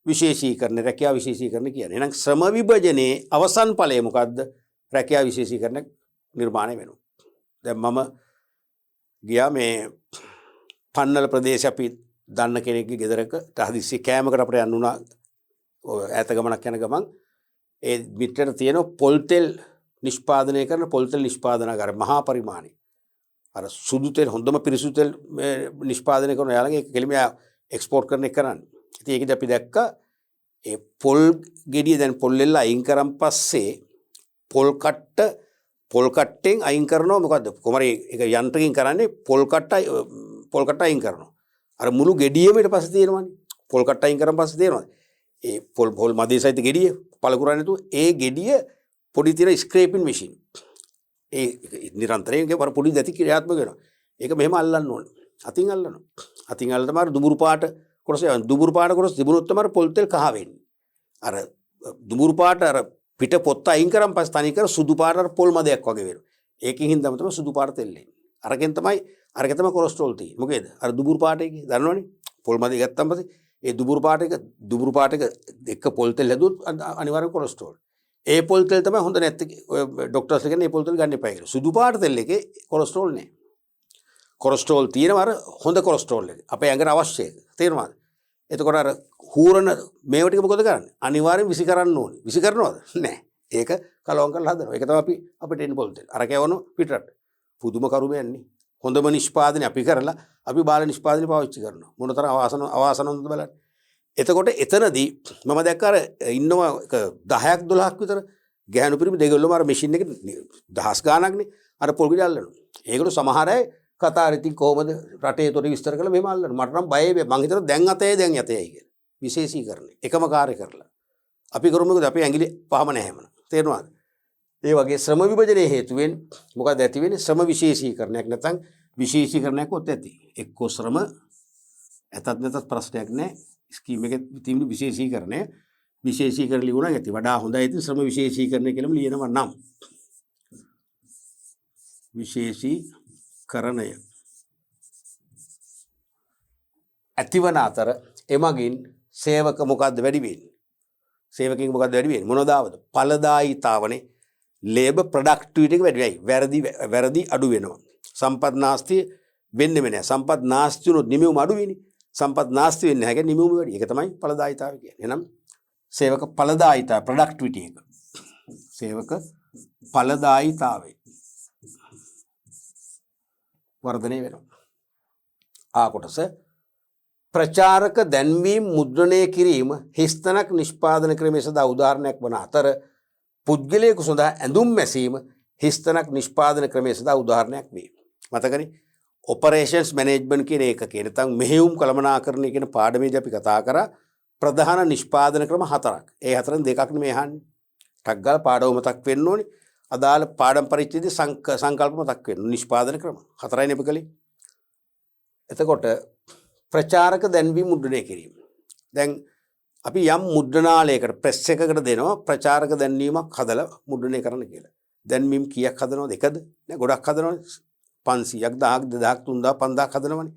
විශේෂීකරණ රැකියා විශේෂීකරණ කියන්නේ. එහෙනම් ශ්‍රම විභජනයේ අවසන් ඵලය මොකද්ද? රැකියා විශේෂීකරණ නිර්මාණය වෙනවා. දැන් මම ගියා මේ පන්නල ප්‍රදේශ අපි දන්න කෙනෙක්ගේ ගෙදරක හදිස්සියේ කෑමකට අපිට යන්න උනා. ඈත ගමනක් යන ගමන් ඒ මිටරට තියෙන පොල් තෙල් නිෂ්පාදනය කරන පොල් තෙල් නිෂ්පාදනාගාර මහා පරිමාණය. අර සුදු තෙල් හොඳම පිරිසුදු තෙල් නිෂ්පාදනය කරන යාළගේ කෙලිම එක්ස්පෝර්ට් කරන එක කරන්නේ. ඉතින් ඒකදී අපි දැක්කා ඒ පොල් ගෙඩිය දැන් පොල් එල්ල අයින් කරන් පස්සේ පොල් කට්ටෙන් අයින් කරනවා මොකද්ද? කොහමරි ඒක යන්ත්‍රකින් කරන්නේ පොල් කට්ට අයින් කරනවා. අර මුළු ගෙඩියම ඊට පස්සේ තියෙනවනේ. පොල් කට්ට අයින් කරන් පස්සේ තියෙනවා. ඒ පොල් මදේ සහිත ගෙඩිය පළකුරන්නේ නැතුව ඒ ගෙඩිය පොඩි තියෙන ස්ක්‍රේපින් මැෂින්. ඒ නිරන්තරයෙන් වර පොඩි දැති ක්‍රියාත්මක වෙනවා. ඒක මෙහෙම අල්ලන්න ඕනේ. අතින් අල්ලනවා. අතින් අල්ලලා තමයි දුඹුරු පාට කොටස දුඹුරු පාට කොටස තිබුණොත් තමයි පොල් තෙල් කහ වෙන්නේ. අර දුඹුරු පාට අර පිට පොත්ත අයින් කරන් පස්සේ තනි කර සුදු පාට අර පොල් මදයක් වගේ වෙනවා. ඒකෙන් හින්දාම තමයි සුදු පාට තෙල් එන්නේ. අරගෙන තමයි කොලෙස්ටරෝල් තියෙන්නේ. මොකේද? අර දුඹුරු පාට එකේ දන්නවනේ. පොල් මදේ ගත්තාම පස්සේ ඒ දුඹුරු පාට එක එක්ක පොල් තෙල් හැදුවොත් අනිවාර්යෙන් කොලෙස්ටරෝල්. ඒ පොල් තෙල් තමයි හොඳ නැත්තේ. ડોක්ටර්ස් කියන්නේ ඒ පොල් තෙල් ගන්න එපා කියලා. සුදු පාට තෙල් එකේ කොලෙස්ටරෝල් නැහැ. කොලෙස්ටරෝල් තියෙනවා අර හොඳ කොලෙස්ටරෝල් එක. අපේ ඇඟට අවශ්‍ය එක. තේරුණාද? එතකොට අර හූරන මේව ටික මොකද කරන්නේ? අනිවාර්යෙන් විසි කරන්න ඕනේ. විසි කරනවද? නැහැ. ඒක කලවම් කරලා හදනවා. ඒක තමයි අපි අපිට එන්න පොල් තෙල්. අර කැවන පිටරට. පුදුම කරුමයන්නේ. හොඳම නිෂ්පාදනය අපි කරලා අපි බාල නිෂ්පාදනය පාවිච්චි කරනවා. මොනතරම් අවාසනවද බලන්න. එතකොට එතනදී මම දැක්ක අර ඉන්නවා 10ක් 12ක් විතර ගැහණු පිරිමි දෙගොල්ලම අර මැෂින් එක දහස් ගාණක්නේ අර පොල් ගෙඩි අල්ලනවා. ඒගොල්ලෝ සමහර අය කතා ඉතින් කොහොමද රටේ තොරි විස්තර කළා මෙහෙම අල්ලනවා. මට නම් බයයි මං හිතනවා දැන් යතේයි කියලා. විශේෂීකරණය එකම කාර්ය කරලා. අපි කරමු මොකද අපි ඇඟිලි පහම නැහැ මන. තේරුණාද? ඒ වගේ ශ්‍රම විභජනයේ හේතුවෙන් මොකද ඇති වෙන්නේ? ශ්‍රම විශේෂීකරණයක් නැත්නම් විශේෂීකරණයක් ඔත් ඇති. එක්කෝ ශ්‍රම ඇතත් නැතත් ප්‍රශ්නයක් නැහැ. ස්කීම් එකේ තියෙන විශේෂීකරණ ලියුණා ඇති. වඩා හොඳයි ඉතින් ශ්‍රම විශේෂීකරණය කියලාම ලියනවා නම්. විශේෂීකරණය ඇතිවන අතර එමගින් සේවක මොකද්ද වැඩි වෙන්නේ? සේවකෙක් මොකද්ද වැඩි වෙන්නේ? මොනවාදවද? ඵලදායීතාවනේ. ලේබර් ප්‍රොඩක්ටිවිටි එක වැඩි වෙයි. වැරදි අඩු වෙනවා. සම්පත් නාස්තිය වෙන්නේ නැහැ. සම්පත් නාස්ති වුණොත් නිමෙවුම අඩු වෙන්නේ. සම්පත් නාස්ති වෙන්නේ නැහැ. ඒක නිමෙවුම වැඩි. ඒක තමයි ඵලදායීතාවය කියන්නේ. එහෙනම් සේවක ඵලදායීතාව ප්‍රොඩක්ටිවිටි එක. සේවක ඵලදායීතාවය වර්ධනය වෙනවා. ආ කොටස ප්‍රචාරක දැන්වීම් මුද්‍රණය කිරීම හිස්තනක් නිෂ්පාදන ක්‍රමයේ සඳහා උදාහරණයක් වන අතර පුද්ගලයෙකු සඳහා ඇඳුම් මැසීම හිස්තනක් නිෂ්පාදන ක්‍රමයේ සඳහා උදාහරණයක් වේ. මතකනේ ඔපරේෂන්ස් මැනේජ්මන්ට් කියන ඒකකේ නැත්නම් මෙහෙයුම් කළමනාකරණය කියන පාඩමේදී අපි කතා කරා ප්‍රධාන නිෂ්පාදන ක්‍රම 4ක්. ඒ හතරෙන් දෙකක් නෙමෙයි අහන්නේ. ටක් ගාලා පාඩම මතක් වෙන්න ඕනේ. අදාළ පාඩම් පරිච්ඡේදයේ සංකල්ප මතක් වෙන්න. නිෂ්පාදන ක්‍රම 4යිනේ අපි කලේ. එතකොට ප්‍රචාරක දැන්වීම මුද්‍රණය කිරීම. දැන් අපි යම් මුද්‍රණාලයකට ප්‍රෙස් එකකට දෙනවා ප්‍රචාරක දැන්වීමක් හදලා මුද්‍රණය කරන්න කියලා. දැන්වීම කීයක් හදනවද? එකද? නෑ ගොඩක් හදනවනේ. 500ක් 1000ක් 2000ක් 3000 5000ක් හදනවනේ.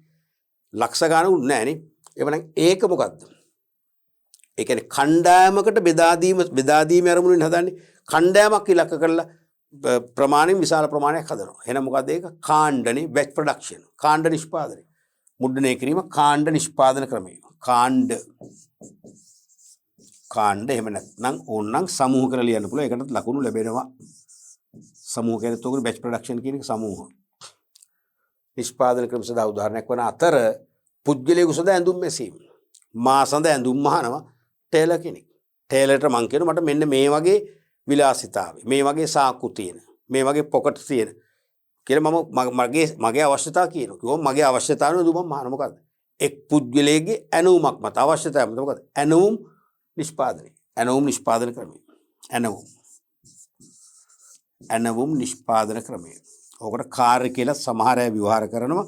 ලක්ෂ ගාණකුත් නෑනේ. එවනම් ඒක මොකද්ද? ඒ කියන්නේ කණ්ඩායමකට බෙදා දීම ආරමුණෙන් හදන්නේ. කණ්ඩායමක් ඉලක්ක කරලා ප්‍රමාණයෙන් විශාල ප්‍රමාණයක් හදනවා. එහෙනම් මොකද්ද ඒක? කාණ්ඩනේ බැච් ප්‍රොඩක්ෂන්. කාණ්ඩ නිෂ්පාදනය. මුද්‍රණය කිරීම කාණ්ඩ නිෂ්පාදන ක්‍රමය. කාණ්ඩ එහෙම නැත්නම් ඕනනම් සමූහ කරලා ලියන්න පුළුවන්. ඒකටත් ලකුණු ලැබෙනවා. සමූහ කියන්නේ තෝගන බැච් ප්‍රොඩක්ෂන් කියන එක සමූහ. නිෂ්පාදන ක්‍රම සඳහා උදාහරණයක් වන අතර පුද්ගලයෙකු සඳහා ඇඳුම් මැසීම. මා සඳහා ඇඳුම් මහනවා ටේලර් කෙනෙක්. ටේලර්ට මං කියනවා මට මෙන්න මේ වගේ විලාසිතාවය, මේ වගේ සාක්කු තියෙන, මේ වගේ පොකට් තියෙන කියලා මගේ අවශ්‍යතාව කියනවා. කිව්වොත් මගේ අවශ්‍යතාව නේ දුමම මහන මොකද්ද? එක් පුද්ගලයෙක්ගේ ඇණවුමක් මත අවශ්‍යතාවය මොකද්ද? ඇණවුම් නිෂ්පාදනය. ඇණවුම් නිෂ්පාදන ක්‍රමය. ඇණවුම් නිෂ්පාදන ක්‍රමය. ඕකට කාර්ය කියලා සමහර අය විවහාර කරනවා.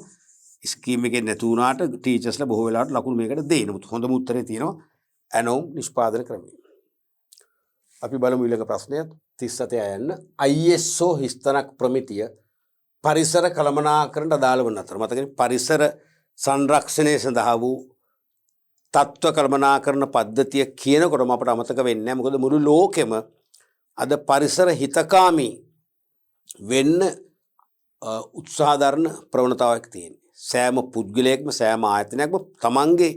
ස්කීම් එකේ නැතු වුණාට ටීචර්ස්ලා බොහෝ වෙලාවට ලකුණු මේකට දෙයි. නමුත් හොඳම උත්තරේ තියෙනවා ඇණවුම් නිෂ්පාදන ක්‍රමය. අපි බලමු ඊළඟ ප්‍රශ්නය 37 යන්න. ISO හිස්තනක් ප්‍රමිතිය පරිසර කළමනාකරණයට අදාළ වන අතර මතකනේ පරිසර සංරක්ෂණය සඳහා වූ තත්ත්ව කළමනාකරණ පද්ධතිය කියනකොටම අපට අමතක වෙන්නේ නැහැ. මොකද මුළු ලෝකෙම අද පරිසර හිතකාමී වෙන්න උත්සාහ දරන ප්‍රවණතාවක් තියෙනවා. සෑම පුද්ගලයෙක්ම සෑම ආයතනයක්ම තමන්ගේ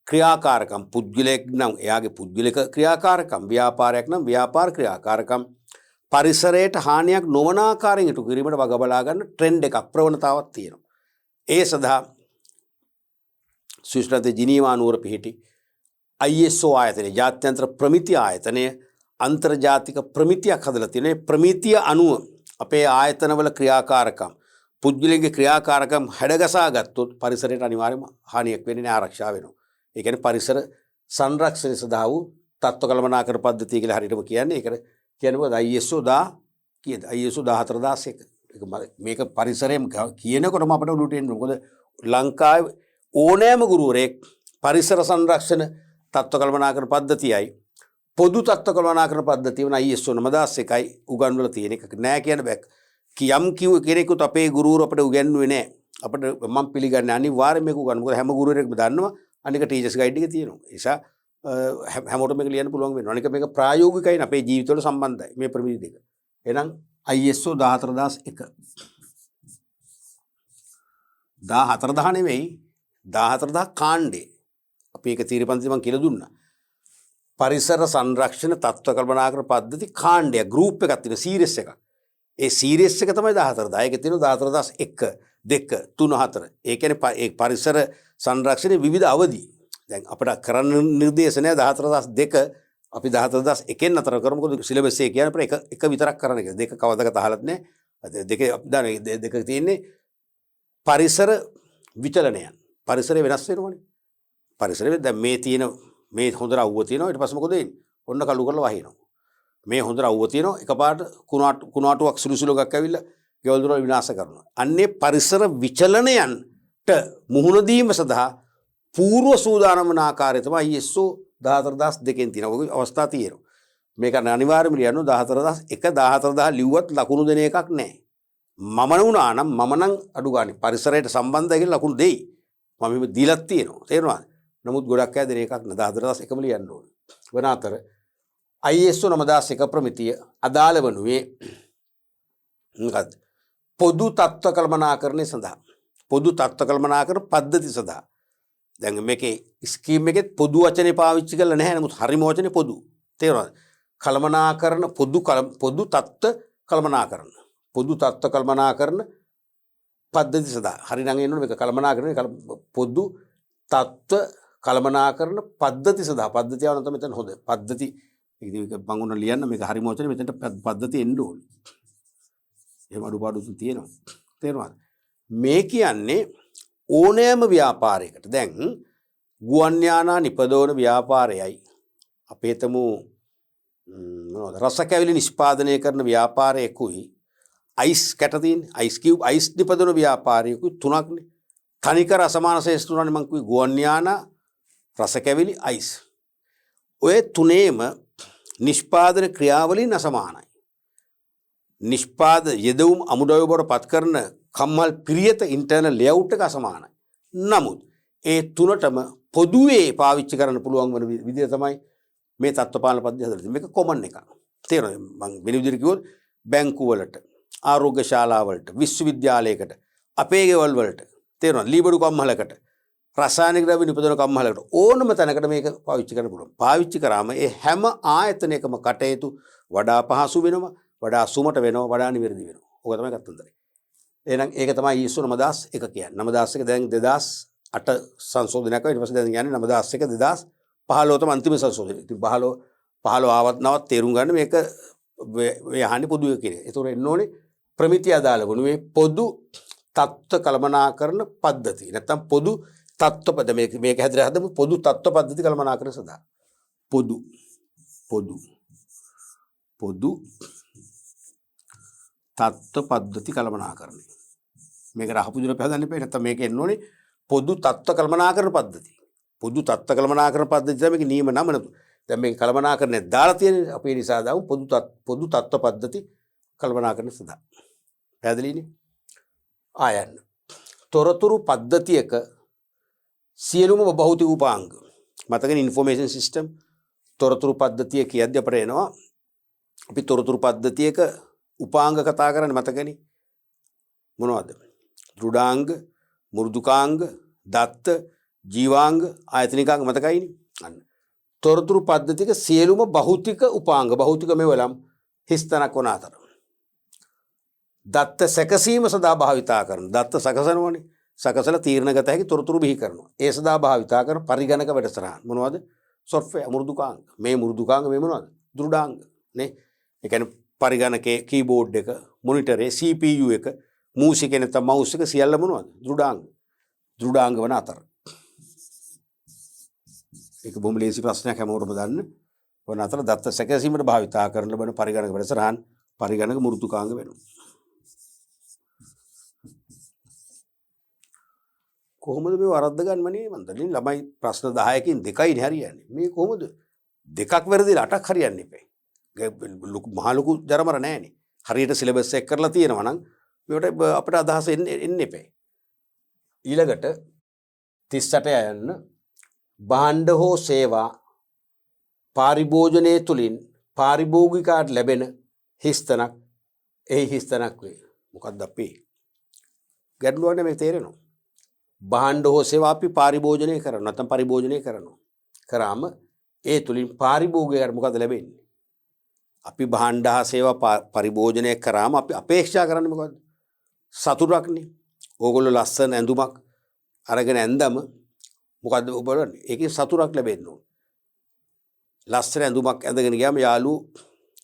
ක්‍රියාකාරකම් පුද්ගලයෙක් නම් එයාගේ පුද්ගලික ක්‍රියාකාරකම් ව්‍යාපාරයක් නම් ව්‍යාපාර ක්‍රියාකාරකම් පරිසරයට හානියක් නොවන ආකාරයෙන් ඉටු කිරීමට වග බලා ගන්න ට්‍රෙන්ඩ් එකක් ප්‍රවණතාවක් තියෙනවා. ඒ සඳහා ස්විස්ලන්තයේ ජිනීවා නුවර පිහිටි ISO ආයතනය ජාත්‍යන්තර ප්‍රමිති ආයතනය අන්තර්ජාතික ප්‍රමිතියක් හදලා තියෙනවා. මේ ප්‍රමිතිය අනුව අපේ ආයතනවල ක්‍රියාකාරකම් පුද්ගලයාගේ ක්‍රියාකාරකම් හැඩගසා ගත්තොත් පරිසරයට අනිවාර්යයෙන්ම හානියක් වෙන්නේ නැහැ, ආරක්ෂා වෙනවා. ඒ කියන්නේ පරිසර සංරක්ෂණය සඳහා වූ තත්ත්ව කළමනාකරණ පද්ධතිය කියලා හරියටම කියන්නේ. ඒකට කියන්නේ මොකද? ISO 10 කීයද? ISO 14001. මේක පරිසරයෙන් කියනකොටම අපිට උඩට එන්න. මොකද ලංකාවේ ඕනෑම ගුරුවරයෙක් පරිසර සංරක්ෂණ තත්ත්ව කළමනාකරණ පද්ධතියයි පොදු තත්ත්ව කළමනාකරණ පද්ධතිය වන ISO 9001යි උගන්වලා තියෙන එක නෑ කියන බෑ. යම් කිව්ව කෙනෙකුත් අපේ ගුරුවරු අපිට උගන්වුවේ නෑ. අපිට මම පිළිගන්නේ අනිවාර්යයෙන් මේක උගන්වන්න. මොකද හැම ගුරුවරයෙක්ම දන්නවා අනික ටීචර්ස් ගයිඩ් එකේ තියෙනවා. ඒ නිසා හැමෝටම මේක ලියන්න පුළුවන් වෙනවා. අනික මේක ප්‍රායෝගිකයි අපේ ජීවිතවල සම්බන්ධයි මේ ප්‍රමිති දෙක. එහෙනම් ISO 14001 14000 නෙවෙයි 14000 කාණ්ඩේ. අපි ඒක තීරපන්ති මම කියලා දුන්නා. පරිසර සංරක්ෂණ තත්ත්ව කළමනාකරණ පද්ධති කාණ්ඩය ගෲප් එකක් තියෙන සීරීස් එකක්. ඒ සීරීස් එක තමයි 14000. ඒකේ තියෙනවා 14001 2 3 4. ඒ කියන්නේ ඒ පරිසර සංරක්ෂණයේ විවිධ අවධි. දැන් අපිට කරන්න නිර්දේශ නැහැ 14002 අපි 14001 නතර කරමු. මොකද සිලබස් එක කියන්නේ අපිට එක විතරක් කරන්න කියලා. දෙක කවදාක අහලත් නැහැ. දෙක තියෙන්නේ පරිසර විචලනයන්. පරිසරය වෙනස් වෙනවනේ. පරිසරය දැන් මේ තියෙන මේ හොඳ රවුව තියෙනවා ඊට පස්සේ මොකද වෙන්නේ? ඔන්න කළු කරලා වහිනවා. මේ හොඳ රවුව තියෙනවා එකපාරට කුණාටුවක් සුළුසුළු එකක් ඇවිල්ලා ගෙවල් දොරවල් විනාශ කරනවා. අන්නේ පරිසර විචලනයන්ට මුහුණ දීම සඳහා පූර්ව සූදානම් වන ආකාරය තමයි ISO 14002 තියෙන අවස්ථා තියෙනවා. මේක අනිවාර්යයෙන්ම ලියන්න 14001 14000 ලිව්වත් ලකුණු දෙන එකක් නැහැ. මම නුනා නම් මම නම් අඩු ගානේ පරිසරයට සම්බන්ධයි කියලා ලකුණු දෙයි. මම මේ දීලක් තියෙනවා. තේරුණාද? නමුත් ගොඩක් අය දෙන එකක් නෑ 14001ම ලියන්න ඕනේ. වන අතර ISO 9001 ප්‍රමිතිය අදාළ වනුයේ මොකද්ද? පොදු තත්ත්ව කළමනාකරණය සඳහා පොදු තත්ත්ව කළමනාකරණ පද්ධති සඳහා දැන් මේකේ ස්කීම් එකේ පොදු වචනේ පාවිච්චි කරලා නැහැ. නමුත් හරිම වචනේ පොදු. තේරුණාද? කළමනාකරණ පොදු තත්ත්ව කළමනාකරණ පොදු තත්ත්ව කළමනාකරණ පද්ධති සඳහා හරි නම් එන්න ඕනේ මේක කළමනාකරණය පොදු තත්ත්ව කළමනාකරණ පද්ධති සඳහා පද්ධතිය වුණා තමයි මෙතන හොඳ පද්ධති ඒක මම උන ලියන්න මේක හරිම වචනේ මෙතනට පද්ධතිය එන්න ඕනේ. එහෙම අඩුපාඩු තියෙනවා. තේරුණාද? මේ කියන්නේ ඕනෑම ව්‍යාපාරයකට දැන් ගුවන් යානා නිපදවන ව්‍යාපාරයයි අපේ තමු රස කැවිලි නිෂ්පාදනය කරන ව්‍යාපාරයකුයි අයිස් කැට තියෙන අයිස් කියුබ් අයිස් නිපදවන ව්‍යාපාරයකුයි තුනක්නේ. තනිකර අසමාන ශේෂ්ඨ තුනනේ මං කිව්වේ ගුවන් යානා රස කැවිලි අයිස්. ඔය තුනේම නිෂ්පාදන ක්‍රියාවලින් අසමානයි. නිෂ්පාද යෙදවුම් අමුද්‍රව්‍ය බවට පත් කරන කම්මල් පිරියත ඉන්ටර්නල් ලේඅවුට් එක අසමානයි. නමුත් ඒ තුනටම පොදුවේ පාවිච්චි කරන්න පුළුවන් වන විදිහ තමයි මේ තත්ත්වපාලන පද්ධතිය හදලා තියෙන්නේ. මේක කොමන් එකක්. තේරෙනවද? මම වෙන විදිහට කිව්වොත් බැංකු වලට, ආරෝග්‍ය ශාලා වලට, විශ්වවිද්‍යාලයකට, අපේ ගෙවල් වලට, තේරෙනවද? ලීබඩු කම්හලකට, රසායනික ද්‍රව්‍ය නිපදවන කම්හලකට ඕනම තැනකට මේක පාවිච්චි කරන්න පුළුවන්. පාවිච්චි කරාම ඒ හැම ආයතනයකම කටයුතු වඩා පහසු වෙනවා, වඩා සුමට වෙනවා, වඩා නිවැරදි වෙනවා. ඕක තමයි කතන්දරේ. එහෙනම් ඒක තමයි ISO 9001 කියන්නේ. 9001 දැන් 2008 සංශෝධනයක් වෙයි. ඊට පස්සේ දැන් කියන්නේ 9001 2015 තමයි අන්තිම සංශෝධනය. ඉතින් 15 ආවත් නවත් තේරුම් ගන්න මේක මේ අහන්නේ පොදුවේ කියන එක. ඒතකොට එන්න ඕනේ ප්‍රමිතිය අදාළ වුණු මේ පොදු තත්ත්ව කළමනාකරණ පද්ධතිය. නැත්තම් පොදු තත්ත්ව පද මේක හැදලා හදමු පොදු තත්ත්ව පද්ධති කළමනාකරණ සඳහා. පොදු තත්ත්ව පද්ධති කළමනාකරණය. මේක රහපු දින පහදන්න එපා. නැත්තම් මේක එන්න ඕනේ පොදු තත්ත්ව කළමනාකරණ පද්ධතිය. පොදු තත්ත්ව කළමනාකරණ පද්ධතිය තමයි මේක නියම නම නේද? දැන් මේක කළමනාකරණය දාලා තියෙන්නේ අපේ නිසා දාමු පොදු තත්ත්ව පද්ධති කළමනාකරණ සඳහා. පැහැදිලිනේ? ආයන්න. තොරතුරු පද්ධතියක සියලුම භෞතික උපාංග මතකනේ ඉන්ෆෝමේෂන් සිස්ටම් තොරතුරු පද්ධතිය කියද්දී අපිට එනවා අපි තොරතුරු පද්ධතියක උපාංග කතා කරන්නේ මතකනේ මොනවද? දෘඩාංග, මෘදුකාංග, දත්ත, ජීවාංග, ආයතනිකාංග මතකයිනේ. අන්න. තොරතුරු පද්ධතියක සියලුම භෞතික උපාංග භෞතික මෙවලම් හිස්තනක් වන අතර. දත්ත සැකසීම සඳහා භාවිතා කරන දත්ත සකසනවනේ. සකසලා තීරණ ගත හැකි තොරතුරු බිහි කරනවා. ඒ සඳහා භාවිතා කරන පරිගණක වැඩසටහන් මොනවද? සොෆ්ට්වෙයාර් මෘදුකාංග. මේ මෘදුකාංග මේ මොනවද? දෘඩාංග නේ. ඒ කියන්නේ පරිගණකයේ කීබෝඩ් එක, මොනිටරේ, CPU එක, මූසිකේ නැත්නම් මවුස් එක සියල්ල මොනවද? දෘඩාංග. දෘඩාංග වන අතර. ඒක බොහොම ලේසි ප්‍රශ්නයක් හැමෝටම දන්න. වන අතර දත්ත සැකසීමට භාවිතා කරන ලබන පරිගණක වැඩසටහන් පරිගණක මෘදුකාංග වෙනවා. කොහොමද මේ වරද්ද ගන්නවනේ මන්දලින් ළමයි ප්‍රශ්න 10කින් 2යිනේ හරියන්නේ. මේ කොහොමද දෙකක් වැරදිලා 8ක් හරියන්නේ නැහැ. මහ ලොකු ජරමර නැහැනේ. හරියට සිලබස් එක කරලා තියෙනවා නම් මේකට අපිට අදහස එන්න එපා. ඊළඟට 38 යන්න භාණ්ඩ හෝ සේවා පාරිභෝජනයේ තුලින් පාරිභෝගිකාට ලැබෙන හිස්තනක් එහි හිස්තනක් වේ. මොකක්ද අපේ ගැටලුවනේ මේ තේරෙනවා. භාණ්ඩ හෝ සේවා අපි පාරිභෝජනය කරනවා නැත්නම් පරිභෝජනය කරනවා. කරාම ඒ තුලින් පාරිභෝගිකයට මොකද ලැබෙන්නේ? අපි භාණ්ඩ හා සේවා පරිභෝජනය කරාම අපි අපේක්ෂා කරන්නේ මොකද්ද? සතුටක්නේ. ඕගොල්ලෝ ලස්සන ඇඳුමක් අරගෙන ඇඳම මොකද්ද ඔබ බලන්නේ? ඒකෙන් සතුටක් ලැබෙන්න ඕන. ලස්සන ඇඳුමක් ඇඳගෙන ගියාම යාළුවෝ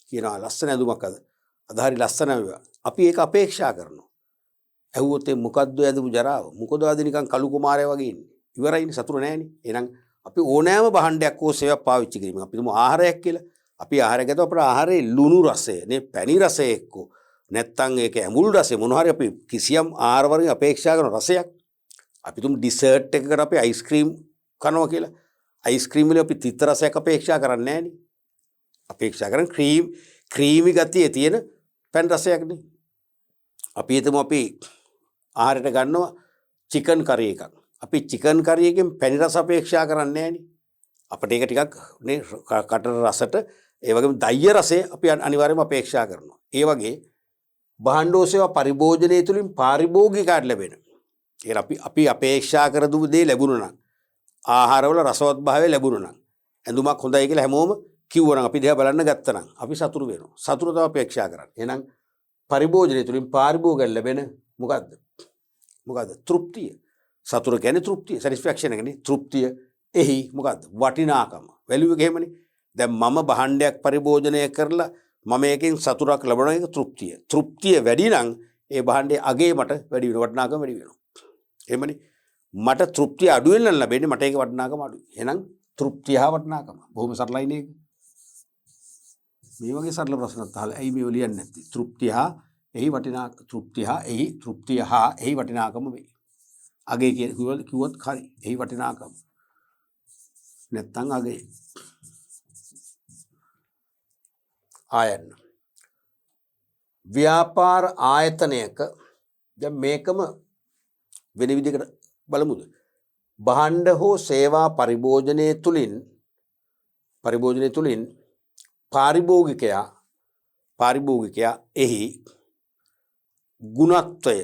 කියනවා ලස්සන ඇඳුමක් අද හරි ලස්සන වේවා. අපි ඒක අපේක්ෂා කරනවා. ඇහුවොත් මොකද්ද ඇඳපු ජරාව? මොකද අද නිකන් කළු කුමාරයා වගේ ඉන්නේ. ඉවරයිනේ සතුට නැහැනේ. එහෙනම් අපි ඕනෑම භාණ්ඩයක් හෝ සේවයක් පාවිච්චි කිරීමෙන් අපි තුමු ආහාරයක් කියලා. අපි ආහාරය ගත්තොත් අපේ ආහාරයේ ලුණු රසය, නේ පැණි රසය එක්ක නැත්තම් ඒක ඇඹුල් රසය මොනවා හරි අපි කිසියම් ආහාර වර්ගයක අපේක්ෂා කරන රසයක්. අපි තුමු ඩිසර්ට් එකකට අපි අයිස්ක්‍රීම් කනවා කියලා. අයිස්ක්‍රීම් වල අපි තිත්ත රසයක් අපේක්ෂා කරන්නේ නැහැනේ. අපේක්ෂා කරන ක්‍රීමි ගතිය තියෙන පැන් රසයක් නේ. අපි හිතමු අපි ආහාරයට ගන්නවා චිකන් කරි එකක්. අපි චිකන් කරි එකෙන් පැණි රස අපේක්ෂා කරන්නේ නැහැනේ. අපිට ඒක ටිකක් නේ කටර රසට ඒ වගේම දయ్య රසය අපි අනිවාර්යයෙන්ම අපේක්ෂා කරනවා. ඒ වගේ භාණ්ඩ සේවා පරිභෝජනයේ තුලින් පාරිභෝගිකයට ලැබෙන. ඒක අපි අපේක්ෂා කර දු දේ ලැබුණා නම් ආහාරවල රසවත් භාවය ලැබුණා නම් ඇඳුමක් හොඳයි කියලා හැමෝම කිව්වනම් අපි දිහා බලන්න ගත්තා නම් අපි සතුටු වෙනවා. සතුට තමයි අපේක්ෂා කරන්නේ. එහෙනම් පරිභෝජනයේ තුලින් පාරිභෝගයෙන් ලැබෙන මොකද්ද? තෘප්තිය. සතුට කියන්නේ තෘප්තිය. සැටිස්ෆැක්ෂන් එකනේ. තෘප්තිය එහි මොකද්ද? වටිනාකම. වැලියු එක එහෙමනේ. දැන් මම භාණ්ඩයක් පරිභෝජනය කරලා මම එකෙන් සතුටක් ලබන එක තෘප්තිය. තෘප්තිය වැඩි නම් ඒ භාණ්ඩයේ අගේ මට වැඩි වෙනවා වටිනාකම වැඩි වෙනවා. එහෙමනේ. මට තෘප්තිය අඩු වෙන ලැබෙන්නේ මට ඒක වටිනාකම අඩුයි. එහෙනම් තෘප්තිය හා වටිනාකම. බොහොම සරලයි නේද? මේ වගේ සරල ප්‍රශ්නත් අහලා ඇයි මේව ලියන්නේ නැත්තේ? තෘප්තිය හා එහි වටිනාකම වේ. අගේ කිව්වොත් හරි. එහි වටිනාකම. නැත්තම් අගේ. ආයන්න. ව්‍යාපාර ආයතනයක දැන් මේකම වෙන විදිහකට බලමුද? භාණ්ඩ හෝ සේවා පරිභෝජනය තුලින් පාරිභෝගිකයා එහි ගුණත්වය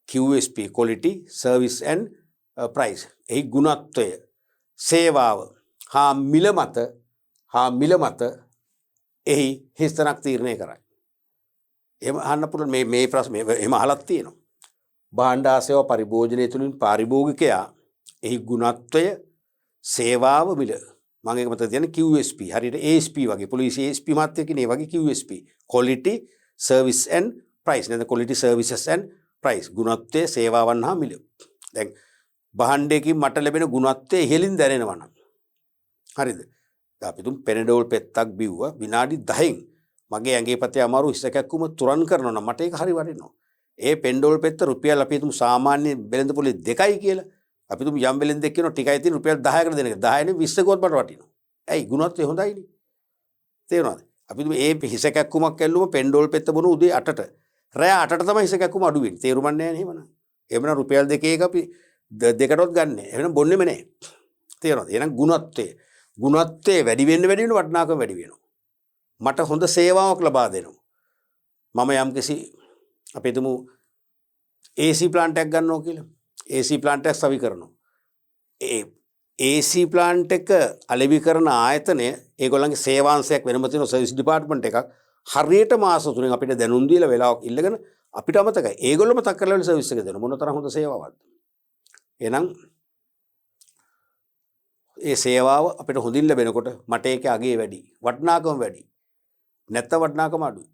QSP quality service and price එහි ගුණත්වය සේවාව හා මිල මත එහි හිස්තනක් තීරණය කරයි. එහෙම අහන්න පුළුවන් මේ ප්‍රශ්නේ එහෙම අහලක් තියෙනවා. භාණ්ඩ හා සේවා පරිභෝජනය තුලින් පාරිභෝගිකයා එහි ගුණත්වය සේවාව මිල මම ඒක මත කියන්නේ QSP හරියට ASP වගේ පොලිසිය ASP මාත්‍ය කියන්නේ වගේ QSP quality service and price නේද quality services and price ගුණත්වයේ සේවාවන් හා මිල. දැන් භාණ්ඩයකින් මට ලැබෙන ගුණත්වය ඉහළින් දැනෙනවා නම් හරිද? අපි තුන් පෙනඩෝල් පෙත්තක් බිව්වා විනාඩි 10න් මගේ ඇඟේ පතේ අමාරු හිස කැක්කුම තුරන් කරනවා නම් මට ඒක හරි වටිනවා. ඒ පෙන්ඩෝල් පෙත්ත රුපියල් අපි තුමු සාමාන්‍ය වෙළඳ පොලේ 2යි කියලා. අපි තුමු යම් වෙලෙන්දෙක් කියනවා ටිකයි තියෙන රුපියල් 10කට දෙන එක. 10 නේ 20 කෝත් මට වටිනවා. ඇයි ගුණත්වය හොඳයිනේ. තේරුණාද? අපි තුමු ඒ හිස කැක්කුමක් ඇල්ලුම පෙන්ඩෝල් පෙත්ත බොන උදේ 8ට. රෑ 8ට තමයි හිස කැක්කුම අඩු වෙන්නේ. තේරුම් ගන්න නැහැ නේ එහෙමනම්. එහෙමනම් රුපියල් 2 එක අපි දෙකටවත් ගන්න. එහෙනම් බොන්නේම නැහැ. තේරුණාද? එහෙනම් ගුණත්වයේ වැඩි වෙන්න වටිනාකම වැඩි වෙනවා. මට හොඳ සේවාවක් ලබා දෙනවා. මම යම්කිසි අපි තුමු AC ප්ලාන්ට් එකක් ගන්නවා කියලා. AC ප්ලාන්ට් එකක් සවි කරනවා. ඒ AC ප්ලාන්ට් එක අලෙවි කරන ආයතනය ඒගොල්ලන්ගේ සේවාංශයක් වෙනම තියෙන සර්විස් ඩිපාර්ට්මන්ට් එකක් හරියට මාස 3ක් අපිට දැනුම් දීලා වෙලාවක් ඉල්ලගෙන අපිට අමතකයි. ඒගොල්ලොම තක් කරලා සර්විස් එක දෙනවා. මොන තරම් හොඳ සේවාවක්ද? එහෙනම් ඒ සේවාව අපිට හොඳින් ලැබෙනකොට මට ඒකේ අගේ වැඩි. වටිනාකම වැඩි. නැත්නම් වටිනාකම අඩුයි.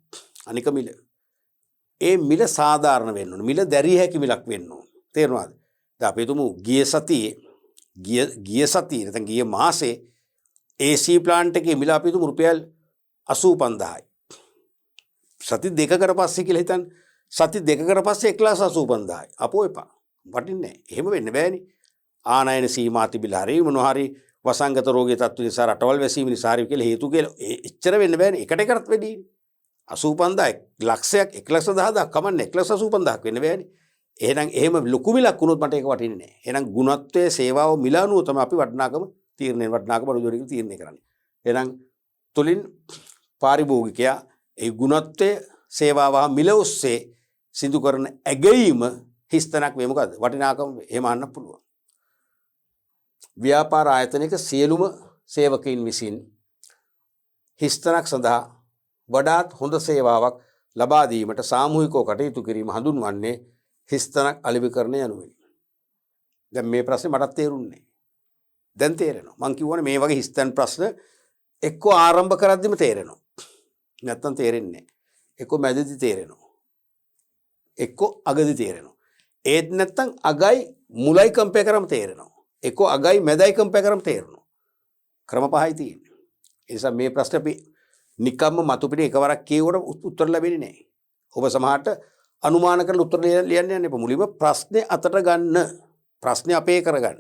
අනික මිල. ඒ මිල සාධාරණ වෙන්න ඕන. මිල දැරිය හැකි මිලක් වෙන්න ඕන. තේරුණාද? දැන් අපි තුමු ගිය සතියේ නැත්නම් ගිය මාසේ AC ප්ලාන්ට් එකේ මිල අපි තුමු රුපියල් 85000යි. සති දෙකකට පස්සේ කියලා හිතන්න. සති දෙකකට පස්සේ 1,85,000යි. අපෝ එපා. වටින්නේ නැහැ. එහෙම වෙන්න බෑනේ. ආනයන සීමා තිබිලා හරි මොනවා හරි වසංගත රෝගී තත්ත්ව නිසා රටවල් වැසීම නිසා හරි කියලා හේතු කියලා එච්චර වෙන්න බෑනේ. එකට එකටත් වැඩිනේ. 85000 ලක්ෂයක් 1,10,000ක් කමන්නේ 1,85,000ක් වෙන්න බෑනේ. එහෙනම් එහෙම ලොකු මිලක් වුණොත් මට ඒක වටින්නේ නැහැ. එහෙනම් ගුණත්වයේ සේවාව මිල අනුව තමයි අපි වටිනාකම අනුදෝරික තීරණය කරන්නේ. එහෙනම් තුලින් පාරිභෝගිකයා ඒ ගුණත්වයේ සේවාව මිල ඔස්සේ සිදු කරන ඇගීම හිස්තනක් වේ මොකද්ද? වටිනාකම එහෙම අහන්න පුළුවන්. ව්‍යාපාර ආයතනයක සියලුම සේවකයින් විසින් හිස්තනක් සඳහා වඩාත් හොඳ සේවාවක් ලබා දීමට සාමූහිකව කටයුතු කිරීම හඳුන්වන්නේ හිස්තනක් අලෙවිකරණය යනුවෙනි. දැන් මේ ප්‍රශ්නේ මටත් තේරුන්නේ. දැන් තේරෙනවා. මං කියවනේ මේ වගේ හිස්තන් ප්‍රශ්න එක්ක ආරම්භ කරද්දිම තේරෙනවා. නැත්තම් තේරෙන්නේ නැහැ. එක්ක මැදදි තේරෙනවා. එක්ක අගදි තේරෙනවා. ඒත් නැත්තම් අගයි මුලයි කම්පෙයාර් කරාම තේරෙනවා. එක්ක අගයි මැදයි කම්පෙයාර් කරාම තේරෙනවා. ක්‍රම පහයි තියෙන්නේ. ඒ නිසා මේ ප්‍රශ්න අපි නිකම්ම මතු පිට එකවරක් කියවුවට උත්තර ලැබෙන්නේ නැහැ. ඔබ සමහරට අනුමාන කරලා උත්තර ලියන්න යන්න එපා. මුලින්ම ප්‍රශ්නේ අතට ගන්න. ප්‍රශ්නේ අපේ කරගන්න.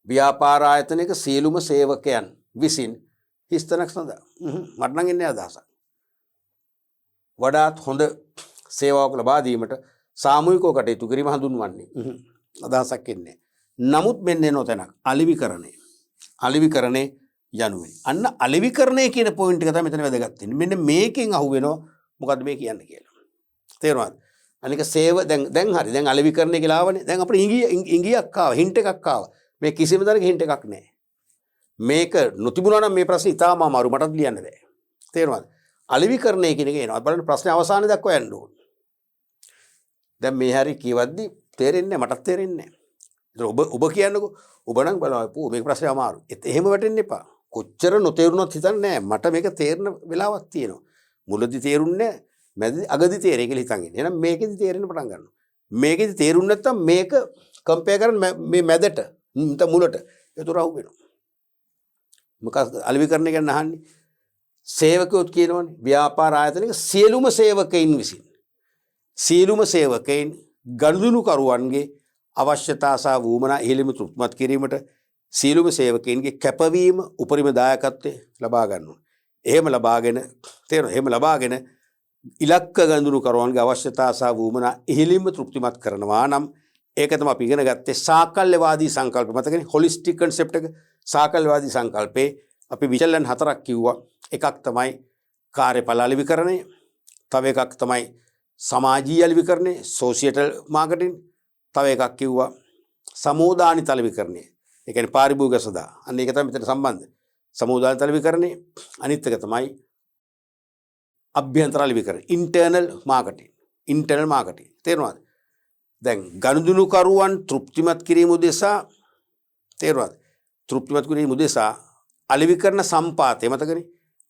ව්‍යාපාර ආයතනයක සියලුම සේවකයන් විසින් හිස්තනක් සඳහා මට නම් එන්නේ අදහසක්. වඩාත් හොඳ සේවාවක් ලබා දීමට සාමූහිකව කටයුතු කිරීම හඳුන්වන්නේ. අදහසක් එන්නේ. නමුත් මෙන්න එන තැනක් අලෙවිකරණය. අලෙවිකරණය යනුවෙන්. අන්න අලෙවිකරණය කියන පොයින්ට් එක තමයි මෙතන වැදගත් වෙන්නේ. මෙන්න මේකෙන් අහුවෙනවා මොකද්ද මේ කියන්නේ කියලා. තේරුණාද? අනික සේව දැන් හරි. දැන් අලෙවිකරණය කියලා ආවනේ. දැන් අපිට ඉංගියක් ආවා. හින්ට් එකක් ආවා. මේ කිසිම තරක හින්ට් එකක් නැහැ. මේක නොතිබුණා නම් මේ ප්‍රශ්නේ ඉතාම අමාරු මටත් ලියන්න බෑ. තේරුණාද? අලෙවිකරණය කියන එක එනවා. බලන්න ප්‍රශ්නේ අවසානයේ දක්වා යන්න ඕන. දැන් මේ හැරි කියවද්දි තේරෙන්නේ නැහැ. මටත් තේරෙන්නේ නැහැ. ඔබ කියන්නකෝ. ඔබ නම් බලවපෝ මේක ප්‍රශ්නේ අමාරු. එහෙම වැටෙන්න එපා. කොච්චර නොතේරුණොත් හිතන්නේ නැහැ. මට මේක තේරෙන වෙලාවක් තියෙනවා. මුලදි තේරුන්නේ මැදදී අගදී තේරෙයි කියලා හිතන් ඉන්නේ. එහෙනම් මේකෙදි තේරෙන්න පටන් ගන්නවා. මේකෙදි තේරුම් නැත්තම් මේක කම්පෙයාර් කරන්න මේ මැදට මුලට ඒතර අහු වෙනවා. මොකක්ද අලෙවිකරණය ගැන අහන්නේ? සේවකයොත් කියනවනේ ව්‍යාපාර ආයතනයක සියලුම සේවකයින් විසින් සියලුම සේවකයින් ගනුදෙනුකරුවන්ගේ අවශ්‍යතා සහ වුමනා ඉහළම තෘප්තිමත් කිරීමට සියලුම සේවකයින්ගේ කැපවීම උපරිම දායකත්වය ලබා ගන්න ඕනේ. එහෙම ලබාගෙන තේරෙනවද? එහෙම ලබාගෙන ඉලක්ක ගනුදෙනුකරුවන්ගේ අවශ්‍යතා සහ වුමනා ඉහළම තෘප්තිමත් කරනවා නම් ඒක තමයි අපි ඉගෙන ගත්තේ සාකල්‍යවාදී සංකල්ප. මතකනේ හොලිස්ටික් කන්සෙප්ට් එක. සාකල්‍යවාදී සංකල්පේ අපි විචලන හතරක් කිව්වා. එකක් තමයි කාර්යඵල අලෙවිකරණය, තව එකක් තමයි සමාජීය අලෙවිකරණය, සෝෂියටල් මාකටිං, තව එකක් කිව්වා සමුදානිත අලෙවිකරණය. ඒ කියන්නේ පාරිභෝගික සදා. අන්න ඒක තමයි මෙතන සම්බන්ධ. සමුදානිත අලෙවිකරණය. අනිත් එක තමයි අභ්‍යන්තර අලෙවිකරණය, ඉන්ටර්නල් මාකටිං. Internal marketing. තේරුණාද? දැන් ගනුදෙනුකරුවන් තෘප්තිමත් කිරීම උදෙසා තේරුණාද? තෘප්තිමත් කිරීම උදෙසා අලෙවිකරණ සම්පාතය මතකනේ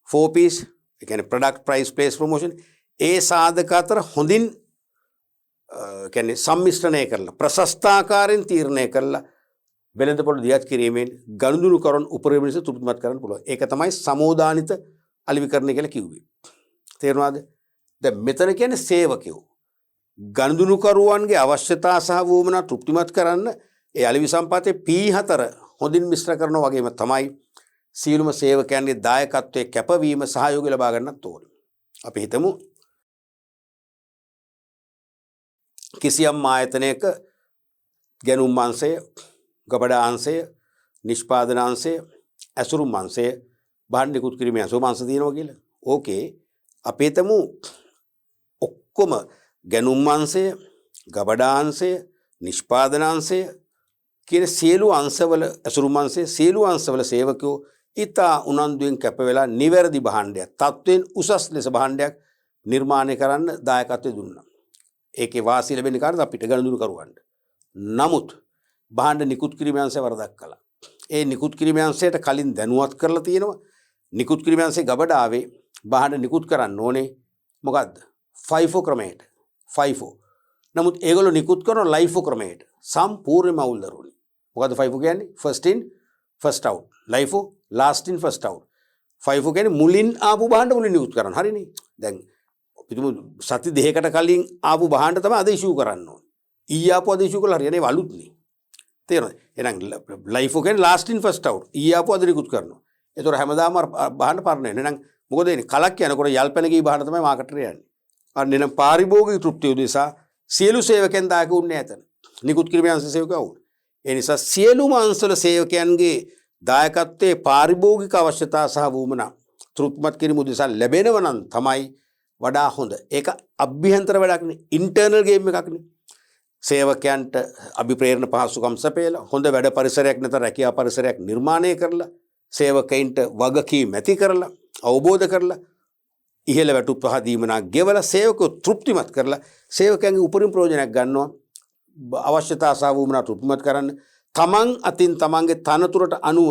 4P's ඒ කියන්නේ product price place promotion ඒ සාධක අතර හොඳින් කියන්නේ සම්මිශ්‍රණය කරලා ප්‍රශස්තාකාරයෙන් තීරණය කරලා වෙළඳපොළ දියත් කිරීමෙන් ගනුදෙනුකරුවන් උපරිම ලෙස තෘප්තිමත් කරන්න පුළුවන්. ඒක තමයි සමෝදානිත අලෙවිකරණය කියලා කිව්වේ. තේරුණාද? දැන් මෙතන කියන්නේ සේවකයෝ ගනුදෙනුකරුවන්ගේ අවශ්‍යතා සහ වුමනා තෘප්තිමත් කරන්න ඒ අලෙවි සම්පාතයේ P4 හොඳින් මිශ්‍ර කරනවා වගේම තමයි සියලුම සේවකයන්ගේ දායකත්වයේ කැපවීම සහයෝගය ලබා ගන්නත් ඕනේ. අපි හිතමු කිසියම් ආයතනයක ගැනුම් අංශය, ගබඩා අංශය, නිෂ්පාදන අංශය, ඇසුරුම් අංශය, භාණ්ඩ නිකුත් කිරීමේ ඇසුරුම් අංශ තියෙනවා කියලා. ඕකේ අපි හිතමු ඔක්කොම ගැනුම් අංශය, ගබඩා අංශය, නිෂ්පාදන අංශය කියන සියලු අංශවල ඇසුරුම් අංශය සියලු අංශවල සේවකයෝ ඉතා උනන්දුවෙන් කැප වෙලා නිවැරදි භාණ්ඩයක්, තත්ත්වයෙන් උසස් ලෙස භාණ්ඩයක් නිර්මාණය කරන්න දායකත්වය දුන්නා. ඒකේ වාසිය ලැබෙන්නේ කාටද? අපිට ගනුදෙනුකරුවන්ට. නමුත් භාණ්ඩ නිකුත් කිරීමේ අංශය වරදක් කළා. ඒ නිකුත් කිරීමේ අංශයට කලින් දැනුවත් කරලා තියෙනවා. නිකුත් කිරීමේ අංශයේ ගබඩාවේ භාණ්ඩ නිකුත් කරන්න ඕනේ මොකද්ද? FIFO ක්‍රමයට. FIFO. නමුත් ඒගොල්ලෝ නිකුත් කරන LIFO ක්‍රමයට. සම්පූර්ණයෙන්ම අවුල් දරුවනේ. මොකද්ද FIFO කියන්නේ? first in first out. LIFO last in first out. FIFO කියන්නේ මුලින් ආපු භාණ්ඩ මුලින් නිකුත් කරන්න. හරිනේ. දැන් පිටුම සති දෙකකට කලින් ආපු භාණ්ඩ තමයි අද ඉෂුව කරන්න ඕනේ. ඊයේ ආපු අද ඉෂුව කළා හරියනේ අලුත්නේ. තේරෙනවද? එහෙනම් LIFO කියන්නේ last in first out. ඊයේ ආපු අද නිකුත් කරනවා. ඒතොර හැමදාම භාණ්ඩ පරණ වෙනවා. එහෙනම් මොකද වෙන්නේ? කලක් යනකොට යල්පැන ගිය භාණ්ඩ තමයි මාකට් එකට යන්නේ. අන්න එනම් පාරිභෝගික තෘප්තිය උදෙසා සියලු සේවකයන් දායක වුණේ නැතන. නිකුත් කිරීමේ අංශ සේවකයෝ වුණා. ඒ නිසා සියලුම අංශවල සේවකයන්ගේ දායකත්වයේ පාරිභෝගික අවශ්‍යතා සහ වුමනා තෘප්තිමත් කිරීම උදෙසා ලැබෙනව නම් තමයි වඩා හොඳ. ඒක අභ්‍යන්තර වැඩක් නේ. ඉන්ටර්නල් ගේම් එකක් නේ. සේවකයන්ට අභිප්‍රේරණ පහසුකම් සපයලා හොඳ වැඩ පරිසරයක් නැත රැකියා පරිසරයක් නිර්මාණය කරලා සේවකයින්ට වගකීම් ඇති කරලා අවබෝධ කරලා ඉහළ වැටුප් පහදීමනා ගෙවලා සේවකයෝ තෘප්තිමත් කරලා සේවකයන්ගේ උපරිම ප්‍රයෝජනයක් ගන්නවා. අවශ්‍යතා සහ වුමනා තෘප්තිමත් කරන්න තමන් අතින් තමන්ගේ තනතුරට අනුව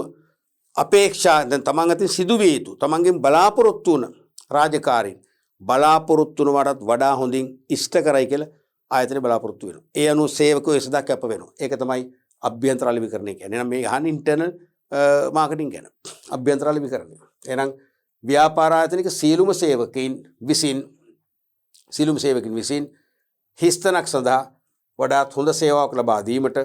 අපේක්ෂා දැන් තමන් අතින් සිදුවිය යුතු තමන්ගෙන් බලාපොරොත්තු වන රාජකාරීන් බලාපොරොත්තු වනටත් වඩා හොඳින් ඉෂ්ට කරයි කියලා ආයතනය බලාපොරොත්තු වෙනවා. ඒ අනුව සේවකයෝ ඒ සදා කැප වෙනවා. ඒක තමයි අභ්‍යන්තර අලෙවිකරණය කියන්නේ. එහෙනම් මේ අහන්නේ ඉන්ටර්නල් මාකටිං ගැන. අභ්‍යන්තර අලෙවිකරණය. එහෙනම් ව්‍යාපාර ආයතනික සියලුම සේවකයින් විසින් හිස්තනක් සඳහා වඩාත් හොඳ සේවාවක් ලබා දීමට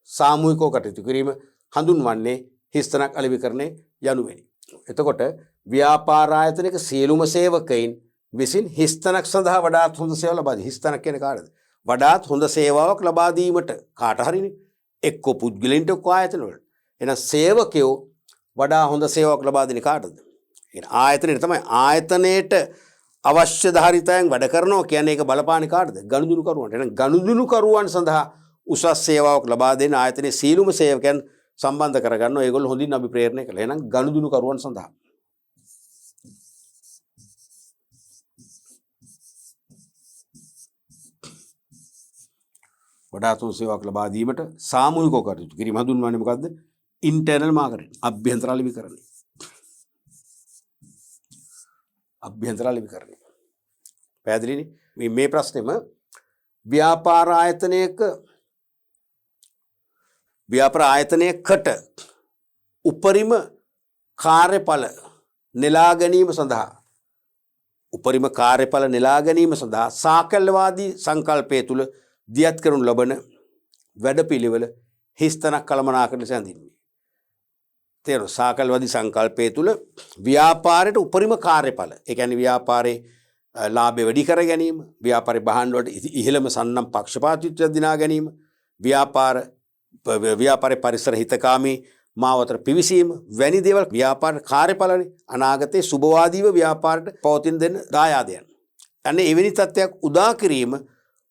සාමූහිකව කටයුතු කිරීම හඳුන්වන්නේ හිස්තනක් අලෙවිකරණය යනුවෙනි. එතකොට ව්‍යාපාර ආයතනික සියලුම සේවකයින් විසින් හිස්තනක් සඳහා වඩාත් හොඳ සේවාවක් ලබා දී. හිස්තනක් කියන්නේ කාටද? වඩාත් හොඳ සේවාවක් ලබා දීමට කාට හරිනේ. එක්ක පුද්ගලයන්ට එක්ක ආයතන වලට. එහෙනම් සේවකයෝ වඩා හොඳ සේවාවක් ලබා දෙන්නේ කාටද? ආයතනයට තමයි. ආයතනයට අවශ්‍ය ධාරිතයන් වැඩ කරනවා කියන්නේ ඒක බලපාන්නේ කාටද? ගනුදෙනුකරුවන්ට. එහෙනම් ගනුදෙනුකරුවන් සඳහා උසස් සේවාවක් ලබා දෙන ආයතනයේ සීලුම සේවකයන් සම්බන්ධ කරගන්නවා. ඒගොල්ලෝ හොඳින් අභිප්‍රේරණය කළා. එහෙනම් ගනුදෙනුකරුවන් සඳහා වඩාත් හොඳ සේවාවක් ලබා දීමට සාමූහිකව කටයුතු කිරීම හඳුන්වන්නේ මොකද්ද? Internal marketing. අභ්‍යන්තර අලෙවිකරණය. පැහැදිලිනේ මේ ප්‍රශ්නේම ව්‍යාපාර ආයතනයකට උපරිම කාර්යඵල නෙලා ගැනීම සඳහා සාකල්‍යවාදී සංකල්පය තුළ දියත් කරනු ලබන වැඩපිළිවෙල හිස්තැනක් කළමනාකරන ලෙස හැඳින්වේ. තේරුණා? සාකල්‍යවාදී සංකල්පය තුළ ව්‍යාපාරයට උපරිම කාර්යඵල, ඒ කියන්නේ ව්‍යාපාරේ ලාභය වැඩි කර ගැනීම, ව්‍යාපාරේ භාණ්ඩ වලට ඉහළම සන්නම් පක්ෂපාතීත්වය දිනා ගැනීම, ව්‍යාපාරේ පරිසර හිතකාමී මාවතර පිවිසීම වැනි දේවල් ව්‍යාපාර කාර්යඵලනේ. අනාගතයේ සුබවාදීව ව්‍යාපාරයට පවතින දෙන දායාදයන්. අනේ එවැනි තත්ත්වයක් උදා කිරීම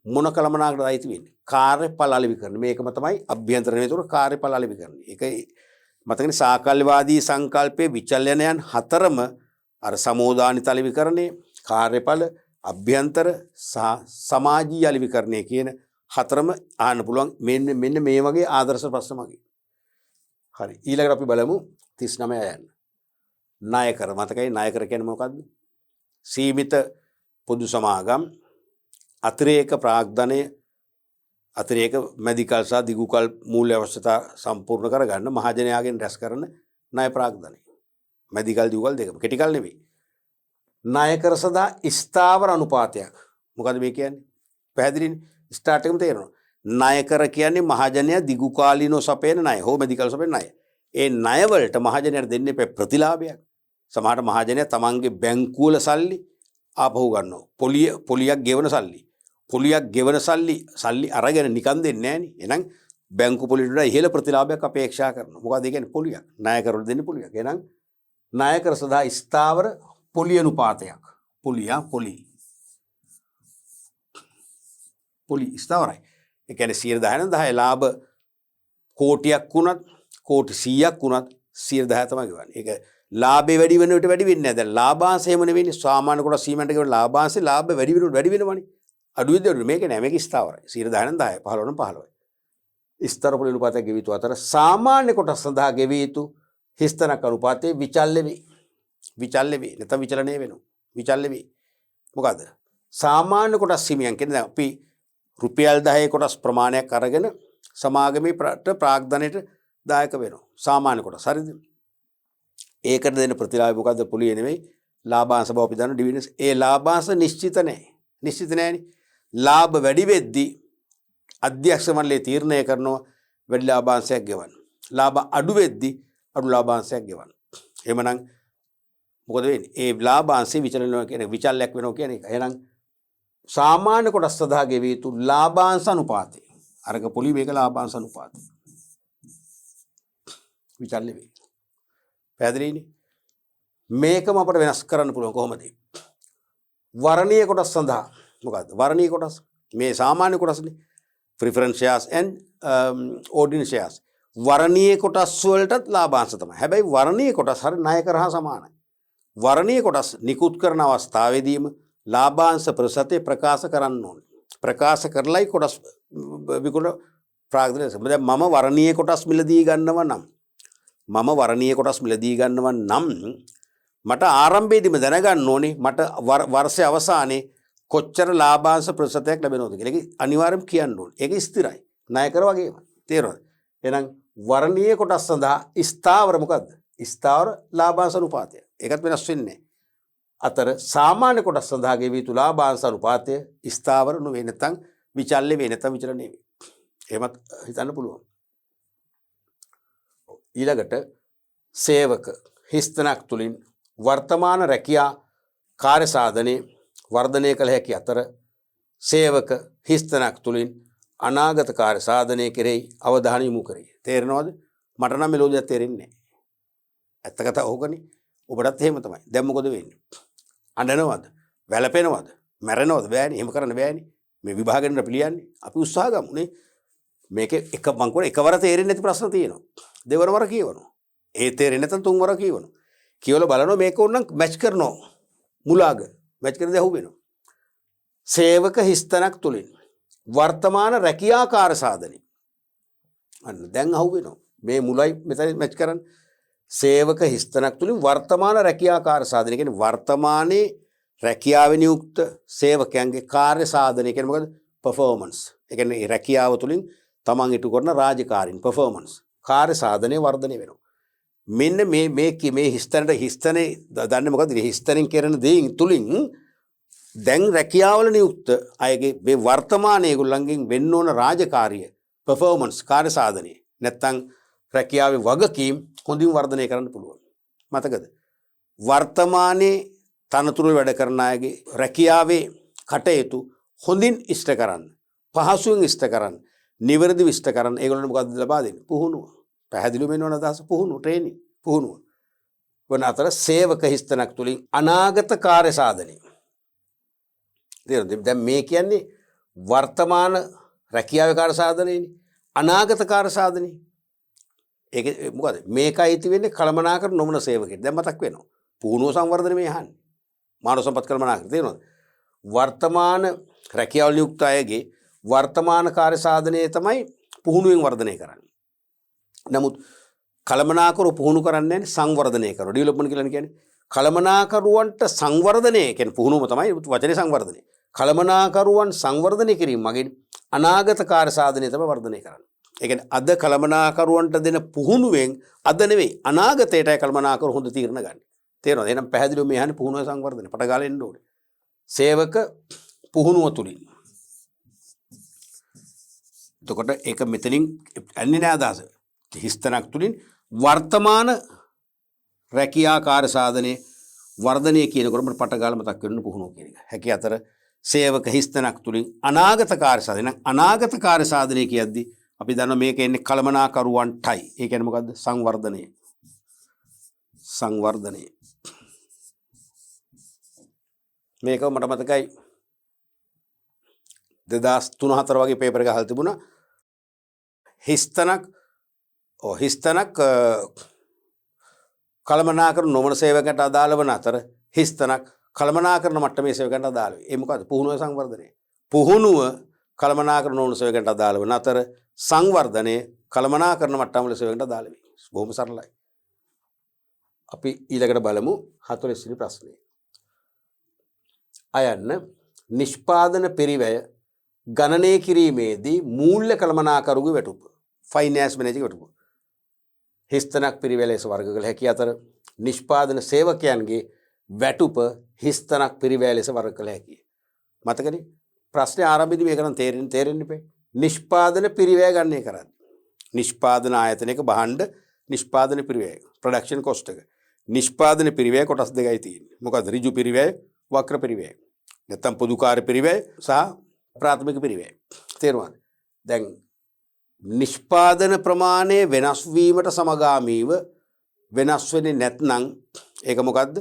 මොන කළමනාකටද අයිති වෙන්නේ? කාර්යඵල අලෙවිකරණ. මේකම තමයි අභ්‍යන්තර නේතුර කාර්යඵල අලෙවිකරණ. ඒක මතකනේ සාකල්‍යවාදී සංකල්පයේ විචලනයන් හතරම අර සමෝදානිත අලෙවිකරණේ, කාර්යඵල, අභ්‍යන්තර සහ සමාජීය අලෙවිකරණය කියන හතරම ආන්න පුළුවන් මෙන්න මේ වගේ ආදර්ශ ප්‍රශ්න මගින්. හරි, ඊළඟට අපි බලමු 39 යන්න. ණයකර. මතකයි ණයකර කියන්නේ මොකක්ද? සීමිත පොදු සමාගම්, අතිරේක ප්‍රාග්ධනය, අතිරේක මැදිකල් සහ දිගුකල් මූල්‍ය අවශ්‍යතා සම්පූර්ණ කරගන්න මහජනයාගෙන් රැස් කරන ණය ප්‍රාග්ධනය. මැදිකල් දිගුකල් දෙකම. කෙටිකල් නෙවෙයි. ණයකර සදා ස්ථාවර අනුපාතයක්. මොකද මේ කියන්නේ? පැහැදිලිනේ. ස්ටාර්ට් එකම තේරෙනවා. ණයකර කියන්නේ මහජනයා දිගුකාලීනව සපයන ණය හෝ මැදිකල් සපයන ණය. ඒ ණය වලට මහජනයාට දෙන්නේ ප්‍රතිලාභයක්. සමහර මහජනයා තමන්ගේ බැංකුවල සල්ලි ආපහු ගන්නවා. පොලියක් ගෙවන සල්ලි. පොලියක් ගෙවන සල්ලි අරගෙන නිකන් දෙන්නේ නැහනේ. එහෙනම් බැංකු පොලියට වඩා ඉහළ ප්‍රතිලාභයක් අපේක්ෂා කරනවා. මොකද ඒ කියන්නේ පොලියක්. ණයකර වල දෙන්නේ පොලියක්. එහෙනම් ණයකර සදා ස්ථාවර පොලි අනුපාතයක්. පොලි ස්ථාවරයි. ඒ කියන්නේ 10% ලාභ කෝටියක් වුණත් කෝටි 100ක් වුණත් 10% තමයි ගවන්නේ. ඒක ලාභේ වැඩි වෙන විට වැඩි වෙන්නේ නැහැ. දැන් ලාභාංශ එහෙම නෙවෙයිනේ. සාමාන්‍ය කොටස් සීමන්ට කියන ලාභාංශේ ලාභ වැඩි වෙනකොට වැඩි වෙනවනේ. අඩු වෙද්දී මේක නෑ. මේක ස්ථාවරයි. 10% 10 15 15. ස්ථාවර පොලි අනුපාතයක් ගෙවිය යුතු අතර සාමාන්‍ය කොටස් සඳහා ගෙවිය යුතු හිස්තැනක් අනුපාතයේ විචල්්‍ය වේ. නැත්නම් විචලනය වෙනවා. විචල්්‍ය වේ. මොකද? සාමාන්‍ය කොටස් හිමියන් කියන්නේ දැන් අපි රුපියල් 10 කොටස් ප්‍රමාණයක් අරගෙන සමාගමේ ප්‍රාග්ධනයට දායක වෙනවා. සාමාන්‍ය කොටස්. හරිද? ඒකට දෙන ප්‍රතිලාභය මොකද්ද? පොලිය නෙවෙයි. ලාභාංශ බව අපි දන්න ඩිවිඩන්ඩ්ස්. ඒ ලාභාංශ නිශ්චිත නැහැ. නිශ්චිත නැහැනේ. ලාභ වැඩි වෙද්දී අධ්‍යක්ෂ මණ්ඩලය තීරණය කරනවා වැඩි ලාභාංශයක් ගෙවන්න. ලාභ අඩු වෙද්දී අඩු ලාභාංශයක් ගෙවන්න. එහෙමනම් මොකද වෙන්නේ? ඒ ලාභාංශේ විචලනය කියන විචල්යක් වෙනවා කියන එක. එහෙනම් සාමාන්‍ය කොටස් සඳහා ගෙවිය යුතු ලාභාංශ අනුපාතය. අරක පොලි මේක ලාභාංශ අනුපාතය. විචල්්‍ය වේ. පැහැදිලිනේ? මේකම අපිට වෙනස් කරන්න පුළුවන් කොහොමද? වර්ණීය කොටස් සඳහා මොකද්ද? වර්ණීය කොටස් මේ සාමාන්‍ය කොටස්නේ. preference shares and ordinary shares. වර්ණීය කොටස් වලටත් ලාභාංශ තමයි. හැබැයි වර්ණීය කොටස් හරිය ණයකර හා සමානයි. වර්ණීය කොටස් නිකුත් කරන අවස්ථාවේදීම ලාභාංශ ප්‍රතිශතය ප්‍රකාශ කරන්න ඕනේ. ප්‍රකාශ කරලයි කොටස් විකුණ ප්‍රාග්ධනය. දැන් මම වර්ණීය කොටස් මිලදී ගන්නවා නම් මට ආරම්භයේදීම දැනගන්න ඕනේ මට වර්ෂයේ අවසානයේ කොච්චර ලාභාංශ ප්‍රතිශතයක් ලැබෙනවද කියලා. ඒක අනිවාර්යයෙන්ම කියන්න ඕනේ. ඒක ස්ථිරයි. ණයකර වගේම. තේරෙනවද? එහෙනම් වර්ණීය කොටස් සඳහා ස්ථාවර මොකද්ද? ස්ථාවර ලාභාංශ අනුපාතය. ඒකත් වෙනස් වෙන්නේ නැහැ. අතර සාමාන්‍ය කොටස් සඳහා ගෙවිය යුතු ලාභාංශ අනුපාතය ස්ථාවර නොවේ. නැත්නම් විචල්්‍ය වේ. නැත්නම් විචලනය වේ. එහෙමත් හිතන්න පුළුවන්. ඊළඟට සේවක හිස්තැනක් තුලින් වර්තමාන රැකියා කාර්ය සාධනයේ වර්ධනය කළ හැකි අතර සේවක හිස්තැනක් තුලින් අනාගත කාර්ය සාධනය කෙරෙහි අවධානය යොමු කරේ. තේරෙනවද? මට නම් මෙලෝදියක් තේරෙන්නේ නැහැ. ඇත්ත කතාව ඕකනේ. ඔබටත් එහෙම තමයි. දැන් මොකද වෙන්නේ? අඬනවද? වැළපෙනවද? මැරෙනවද? බෑනේ. එහෙම කරන්න බෑනේ. මේ විභාගෙන් අපි ලියන්නේ. අපි උත්සාහ ගමු නේ. මේකේ එක මං කියන එකවර තේරෙන්නේ නැති ප්‍රශ්න තියෙනවා. දෙවන වර කියවනවා. ඒ තේරෙන්නේ නැත්නම් තුන් වර කියවනවා. කියවල බලනවා මේක ඕනනම් මැච් කරනවා. මුලාග මැච් කරද්දී අහුවෙනවා. සේවක හිස්තැනක් තුලින් වර්තමාන රැකියා කාර්ය සාධනේ. අන්න දැන් අහුවෙනවා. මේ මුලයි මෙතන මැච් කරන්නේ. සේවක හිස්තැනක් තුලින් වර්තමාන රැකියා කාර්ය සාධනේ කියන්නේ වර්තමානයේ රැකියාවේ නියුක්ත සේවකයන්ගේ කාර්ය සාධනය කියන්නේ මොකද? performance. ඒ කියන්නේ රැකියාව තුළින් තමන් ඉටු කරන රාජකාරීන් performance කාර්ය සාධනය වර්ධනය වෙනවා. මෙන්න මේ හිස්තනේ දන්නේ මොකද? හිස්තනෙන් කරන දේ තුලින් දැන් රැකියාවල නියුක්ත අයගේ මේ වර්තමානයේ ඒගොල්ලන්ගෙන් වෙන්න ඕන රාජකාරිය performance කාර්ය සාධනය නැත්තම් රැකියාවේ වගකීම් හොඳින් වර්ධනය කරන්න පුළුවන්. මතකද? වර්තමානයේ තනතුරු වැඩ කරන අයගේ රැකියාවේ කටයුතු හොඳින් ඉෂ්ට කරන්න, පහසුවෙන් ඉෂ්ට කරන්න, නිවැරදිව ඉෂ්ට කරන්න ඒගොල්ලන්ට මොකද්ද ලබා දෙන්නේ? පුහුණුව. පැහැදිලිව වෙනවන අදහස පුහුණුව, ට්‍රේනින්, පුහුණුව. වන අතර සේවක හිස්තනක් තුලින් අනාගත කාර්ය සාධනය. දැන් මේ කියන්නේ වර්තමාන රැකියාවේ කාර්ය සාධනයනේ. අනාගත කාර්ය සාධනය. ඒක මොකද? මේකයි ඉති වෙන්නේ කළමනාකරන නොවන සේවකෙක්. දැන් මතක් වෙනවා. පුහුණුව සංවර්ධනය මේ අහන්නේ. මානව සම්පත් කළමනාකරන තේරෙනවද? වර්තමාන රැකියාවල නියුක්ත අයගේ වර්තමාන කාර්ය සාධනය තමයි පුහුණුවෙන් වර්ධනය කරන්නේ. නමුත් කළමනාකරු පුහුණු කරන්නේ සංවර්ධනය කරනවා. ඩෙවලොප්මන්ට් කියලා කියන්නේ කළමනාකරුවන්ට සංවර්ධනය කියන්නේ පුහුණුවම තමයි වචනේ සංවර්ධනය. කළමනාකරුවන් සංවර්ධනය කිරීම මගින් අනාගත කාර්ය සාධනය තමයි වර්ධනය කරන්නේ. ඒ කියන්නේ අද කළමනාකරුවන්ට දෙන පුහුණුවෙන් අද නෙවෙයි අනාගතයටයි කළමනාකරු හොඳ තීරණ ගන්න. තේරෙනවද? එහෙනම් පැහැදිලිව මේ අහන්නේ පුහුණුවේ සංවර්ධනය. පට ගාලා එන්න ඕනේ. සේවක පුහුණුව තුලින්. එතකොට ඒක මෙතනින් ඇන්නේ නෑ අදහස. හිස්තනක් තුලින් වර්තමාන රැකියා කාර්ය සාධනයේ වර්ධනය කියනකොට මට පට ගාලා මතක් වෙන්න පුහුණුව කියන එක. හැකි අතර සේවක හිස්තනක් තුලින් අනාගත කාර්ය සාධනය. නම් අනාගත කාර්ය සාධනය කියද්දි අපි දන්නවා මේක එන්නේ කළමනාකරුවන්ටයි. ඒ කියන්නේ මොකද්ද? සංවර්ධනය. සංවර්ධනය. මේක මට මතකයි 2003-4 වගේ පේපර් එකක් අහලා තිබුණා. හිස්තනක් කළමනාකරන නොවන සේවකයන්ට අදාළ වන අතර හිස්තනක් කළමනාකරන මට්ටමේ සේවකයන්ට අදාළ වේ. ඒ මොකද්ද? පුහුණුව සංවර්ධනය. පුහුණුව කළමනාකරන නොවන සේවකයන්ට අදාළ වන අතර සංවර්ධනය කළමනාකරන මට්ටමවල සේවකයන්ට අදාළ වේ. බොහොම සරලයි. අපි ඊළඟට බලමු 40 වෙනි ප්‍රශ්නේ. අයන්න නිෂ්පාදන පරිවැය ගණනය කිරීමේදී මූල්‍ය කළමනාකරුගේ වැටුප ෆයිනෑන්ස් මැනේජර් වැටුප හිස්තනක් පරිවැය ලෙස වර්ග කළ හැකි අතර නිෂ්පාදන සේවකයන්ගේ වැටුප හිස්තනක් පරිවැය ලෙස වර්ග කළ හැකියි. මතකනේ ප්‍රශ්නේ ආරම්භයේදී මේක නම් තේරෙන්න ඉපේ. නිෂ්පාදන පරිවැය ගණනය කරන්නේ. නිෂ්පාදන ආයතනයක භාණ්ඩ නිෂ්පාදන පරිවැය ප්‍රොඩක්ෂන් කොස්ට් එක. නිෂ්පාදන පරිවැය කොටස් දෙකයි තියෙන්නේ. මොකද්ද? ඍජු පරිවැය, වක්‍ර පරිවැය. නැත්නම් පොදු කාර්ය පරිවැය සහ ප්‍රාථමික පරිවැය. තේරුණාද? දැන් නිෂ්පාදන ප්‍රමාණය වෙනස් වීමට සමගාමීව වෙනස් වෙන්නේ නැත්නම් ඒක මොකද්ද?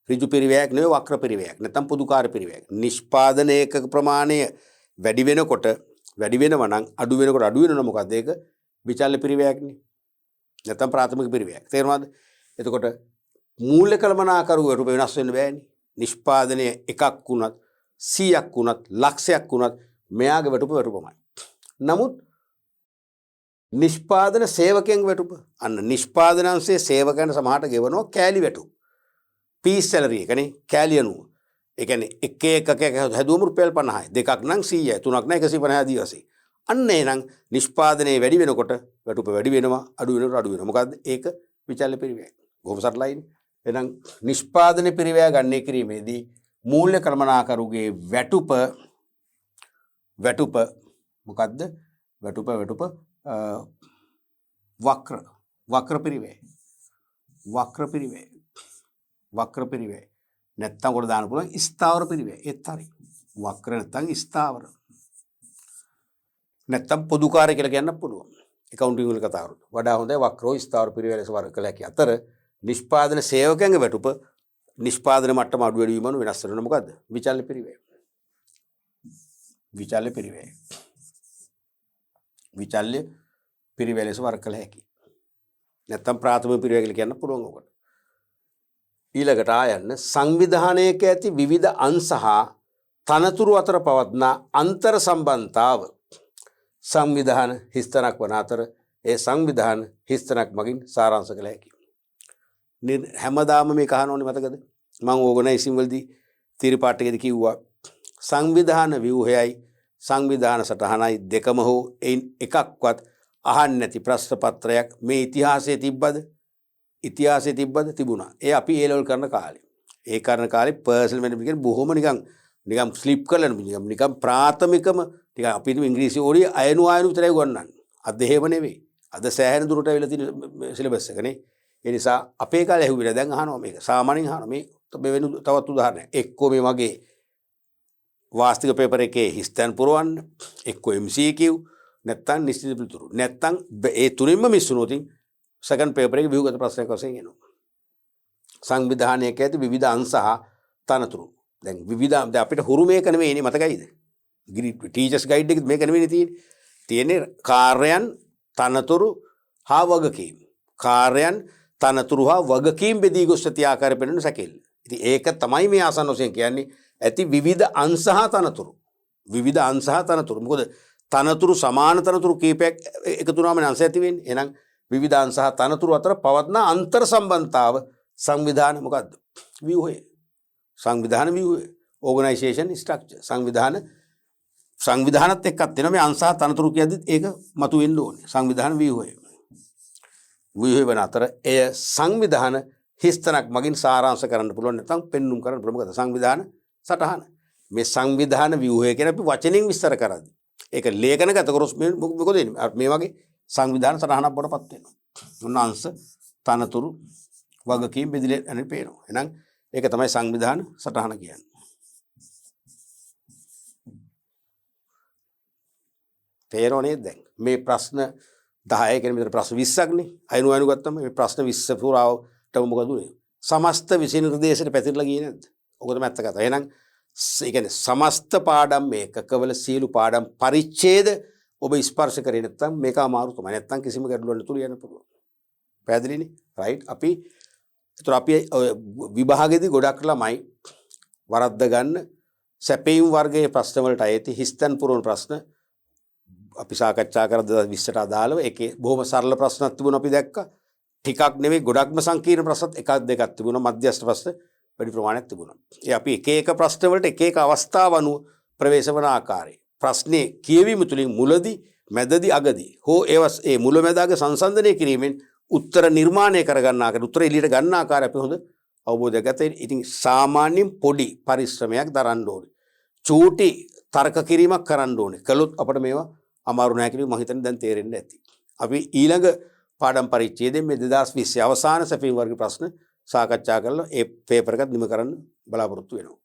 ඍජු පරිවැයක් නෙවෙයි වක්‍ර පරිවැයක්. නැත්නම් පොදු කාර්ය පරිවැයක්. නිෂ්පාදන ඒකක ප්‍රමාණය වැඩි වෙනකොට වැඩි වෙනවා නම් අඩු වෙනකොට අඩු වෙනවා මොකද්ද? ඒක විචල්්‍ය පරිවැයක්නේ. නැත්නම් ප්‍රාථමික පරිවැයක්. තේරුණාද? එතකොට මූල්‍ය කළමනාකරුවට වෙනස් වෙන්න බෑනේ. නිෂ්පාදනය එකක් වුණත් 100ක් වුණත් ලක්ෂයක් වුණත් මෙයාගේ වැටුපමයි. නමුත් නිෂ්පාදන සේවකයන්ගේ වැටුප අන්න නිෂ්පාදන අංශයේ සේවකයන්ට සමහරට ගෙවනවා කෑලි වැටුප. පීස් සැලරි එකනේ කෑලි අනුව. ඒ කියන්නේ එක එකක හැදුවම රුපියල් 50යි. දෙකක් නම් 100යි. තුනක් නම් 150 දිවසේ. අන්න එහෙනම් නිෂ්පාදනයේ වැඩි වෙනකොට වැටුප වැඩි වෙනවා, අඩු වෙනකොට අඩු වෙනවා. මොකද්ද? ඒක විචල්්‍ය පරිවැය. බොහොම සරලයිනේ. එහෙනම් නිෂ්පාදන පරිවැය ගණනය කිරීමේදී මූල්‍ය කළමනාකරුගේ වැටුප මොකද්ද? වැටුප වක්‍ර පරිවැය නැත්තම් කොට දාන්න පුළුවන් ස්ථාවර පරිවැය. ඒත් හරි. වක්‍ර නැත්තම් ස්ථාවර. නැත්තම් පොදු කාර්ය කියලා කියන්න පුළුවන්. accounting වල කතා කරනකොට වඩා හොඳයි වක්‍රෝ ස්ථාවර පරිවැය ලෙස වර්ග කළ හැකි අතර නිෂ්පාදන සේවකයන්ගේ වැටුප නිෂ්පාදන මට්ටම අඩු වැඩි වීම වෙනස් වෙනවා. මොකද්ද? විචල්්‍ය පරිවැය. විචල්්‍ය පරිවැය ලෙස වර්ග කළ හැකි. නැත්තම් ප්‍රාථමික පරිවැය කියලා කියන්න පුළුවන් ඔකට. ඊළඟට ආයන්න සංවිධානයක ඇති විවිධ අංශ හා තනතුරු අතර පවත්නා අන්තර් සම්බන්ධතාව සංවිධාන හිස්තනක් වන අතර ඒ සංවිධාන හිස්තනක් මගින් සාරාංශ කළ හැකියි. හැමදාම මේ කහන ඕනේ මතකද? මම ඕගනයිසින් වලදී තිරපාටකෙදි කිව්වා සංවිධාන ව්‍යුහයයි සංවිධාන සටහනයි දෙකම හෝ එයින් එකක්වත් අහන්න නැති ප්‍රශ්න පත්‍රයක් මේ ඉතිහාසයේ තිබ්බද තිබුණා. ඒ අපි ඒ ලෙවල් කරන කාලේ. ඒ කරන කාලේ පර්සනල් මැනේජ්මන්ට් කියන්නේ බොහොම නිකන් ස්ලිප් කරලා නිකන් ප්‍රාථමිකම ටික අපි ඉංග්‍රීසි ඕඩිය අයනු විතරයි උගන්වන්නේ. අද එහෙම නෙවෙයි. අද සෑහෙන දුරට ඇවිල්ලා තියෙන සිලබස් එකනේ. ඒ නිසා අපේ කාලේ ඇහුවිලා දැන් අහනවා මේක. සාමාන්‍යයෙන් අහනවා මේ වෙන තවත් උදාහරණයක්. එක්කෝ මේ වගේ වාස්තික පේපර් එකේ හිස්තැන් පුරවන්න, එක්කෝ MCQ නැත්තම් නිශ්චිත පිළිතුරු. නැත්තම් ඒ තුනින්ම මිස් වුණොත් සෙකන්ඩ් පේපර් එකේ ව්‍යුහගත ප්‍රශ්නයක් වශයෙන් එනවා. සංවිධානයක ඇති විවිධ අංශ හා තනතුරු. දැන් දැන් අපිට හුරු මේක නෙවෙයිනේ මතකයිද? ටීචර්ස් ගයිඩ් එකේ මේක නෙවෙයිනේ තියෙන්නේ. තියෙන්නේ කාර්යයන් තනතුරු හා වගකීම්. කාර්යයන් තනතුරු හා වගකීම් බෙදී ගොස් ඇති ආකාරය පෙන්වන සැකෙල්ල. ඉතින් ඒක තමයි මේ ආසන්න වශයෙන් කියන්නේ ඇති විවිධ අංශ හා තනතුරු. විවිධ අංශ හා තනතුරු. මොකද තනතුරු සමාන තනතුරු කීපයක් එකතු වුණාම අංශ ඇති වෙන්නේ. එහෙනම් විවිධ අංශ හා තනතුරු අතර පවත්න අන්තර් සම්බන්ධතාව සංවිධාන මොකද්ද? ව්‍යුහය. සංවිධාන ව්‍යුහය. Organisation structure. සංවිධානත් එක්කත් වෙන මේ අංශ හා තනතුරු කියද්දිත් ඒක මතුවෙන්න ඕනේ. සංවිධාන ව්‍යුහය. ව්‍යුහය වෙන අතර එය සංවිධාන හිස්තනක් මගින් සාරාංශ කරන්න පුළුවන් නැත්නම් පෙන්눔 කරන්න පුළුවන්. මොකද සංවිධාන සටහන. මේ සංවිධාන ව්‍යුහය කියන අපි වචනෙන් විස්තර කරද්දී ඒක ලේඛනගත කරොත් මොකද වෙන්නේ? මේ වගේ සංවිධාන සටහනක් බවටපත් වෙනවා. උන්න අංශ තනතුරු වගකීම් බෙදලා යන්නේ පේනවා. එහෙනම් ඒක තමයි සංවිධාන සටහන කියන්නේ. තේරෙන්නේ දැන් මේ ප්‍රශ්න 10 කියන විතර ප්‍රශ්න 20ක් නේ. අයනු ගත්තම මේ ප්‍රශ්න 20 පුරාවටම මොකද උනේ? සමස්ත විෂය නිර්දේශයට පැතිරලා ගියේ නැද්ද? ඔක තමයි ඇත්ත කතාව. එහෙනම් ඒ කියන්නේ සමස්ත පාඩම් මේකකවල සියලු පාඩම් පරිච්ඡේද ඔබ ස්පර්ශ කරේ නැත්නම් මේක අමාරු තමයි. නැත්නම් කිසිම ගැටලුවක් නැතුව යන්න පුළුවන්. පැහැදිලිනේ? රයිට්. අපි විභාගෙදී ගොඩක් ළමයි වරද්ද ගන්න සැපීම් වර්ගයේ ප්‍රශ්න වලට ඇති හිස්තැන් පුරවන ප්‍රශ්න අපි සාකච්ඡා කර 2020ට අදාළව ඒකේ බොහොම සරල ප්‍රශ්නක් තිබුණා අපි දැක්කා. ටිකක් නෙවෙයි ගොඩක්ම සංකීර්ණ ප්‍රශ්නත් එකක් දෙකක් තිබුණා. මධ්‍යස්ථ ප්‍රශ්න වැඩි ප්‍රමාණයක් තිබුණා. ඒ අපි එක එක ප්‍රශ්න වලට එක එක අවස්ථාව අනුව ප්‍රවේශ වන ආකාරය. ප්‍රශ්නේ කියවීම තුළින් මුලදී, මැදදී, අගදී හෝ ඒ මුල මැද අග සංසන්දනය කිරීමෙන් උත්තර නිර්මාණය කර ගන්න ආකාරය, උත්තර එළියට ගන්න ආකාරය අපි හොඳ අවබෝධයක් ගත්තා. ඉතින් සාමාන්‍යයෙන් පොඩි පරිශ්‍රමයක් දරන්න ඕනේ. චූටි තර්ක කිරීමක් කරන්න ඕනේ. කළොත් අපිට මේවා අමාරු නැහැ කියලා මම හිතන්නේ දැන් තේරෙන්න ඇති. අපි ඊළඟ පාඩම් පරිච්ඡේදයෙන් මේ 2020 අවසාන සැපීම් වර්ග ප්‍රශ්න සාකච්ඡා කරලා ඒ පේපර් එකත් නිම කරන්න බලාපොරොත්තු වෙනවා.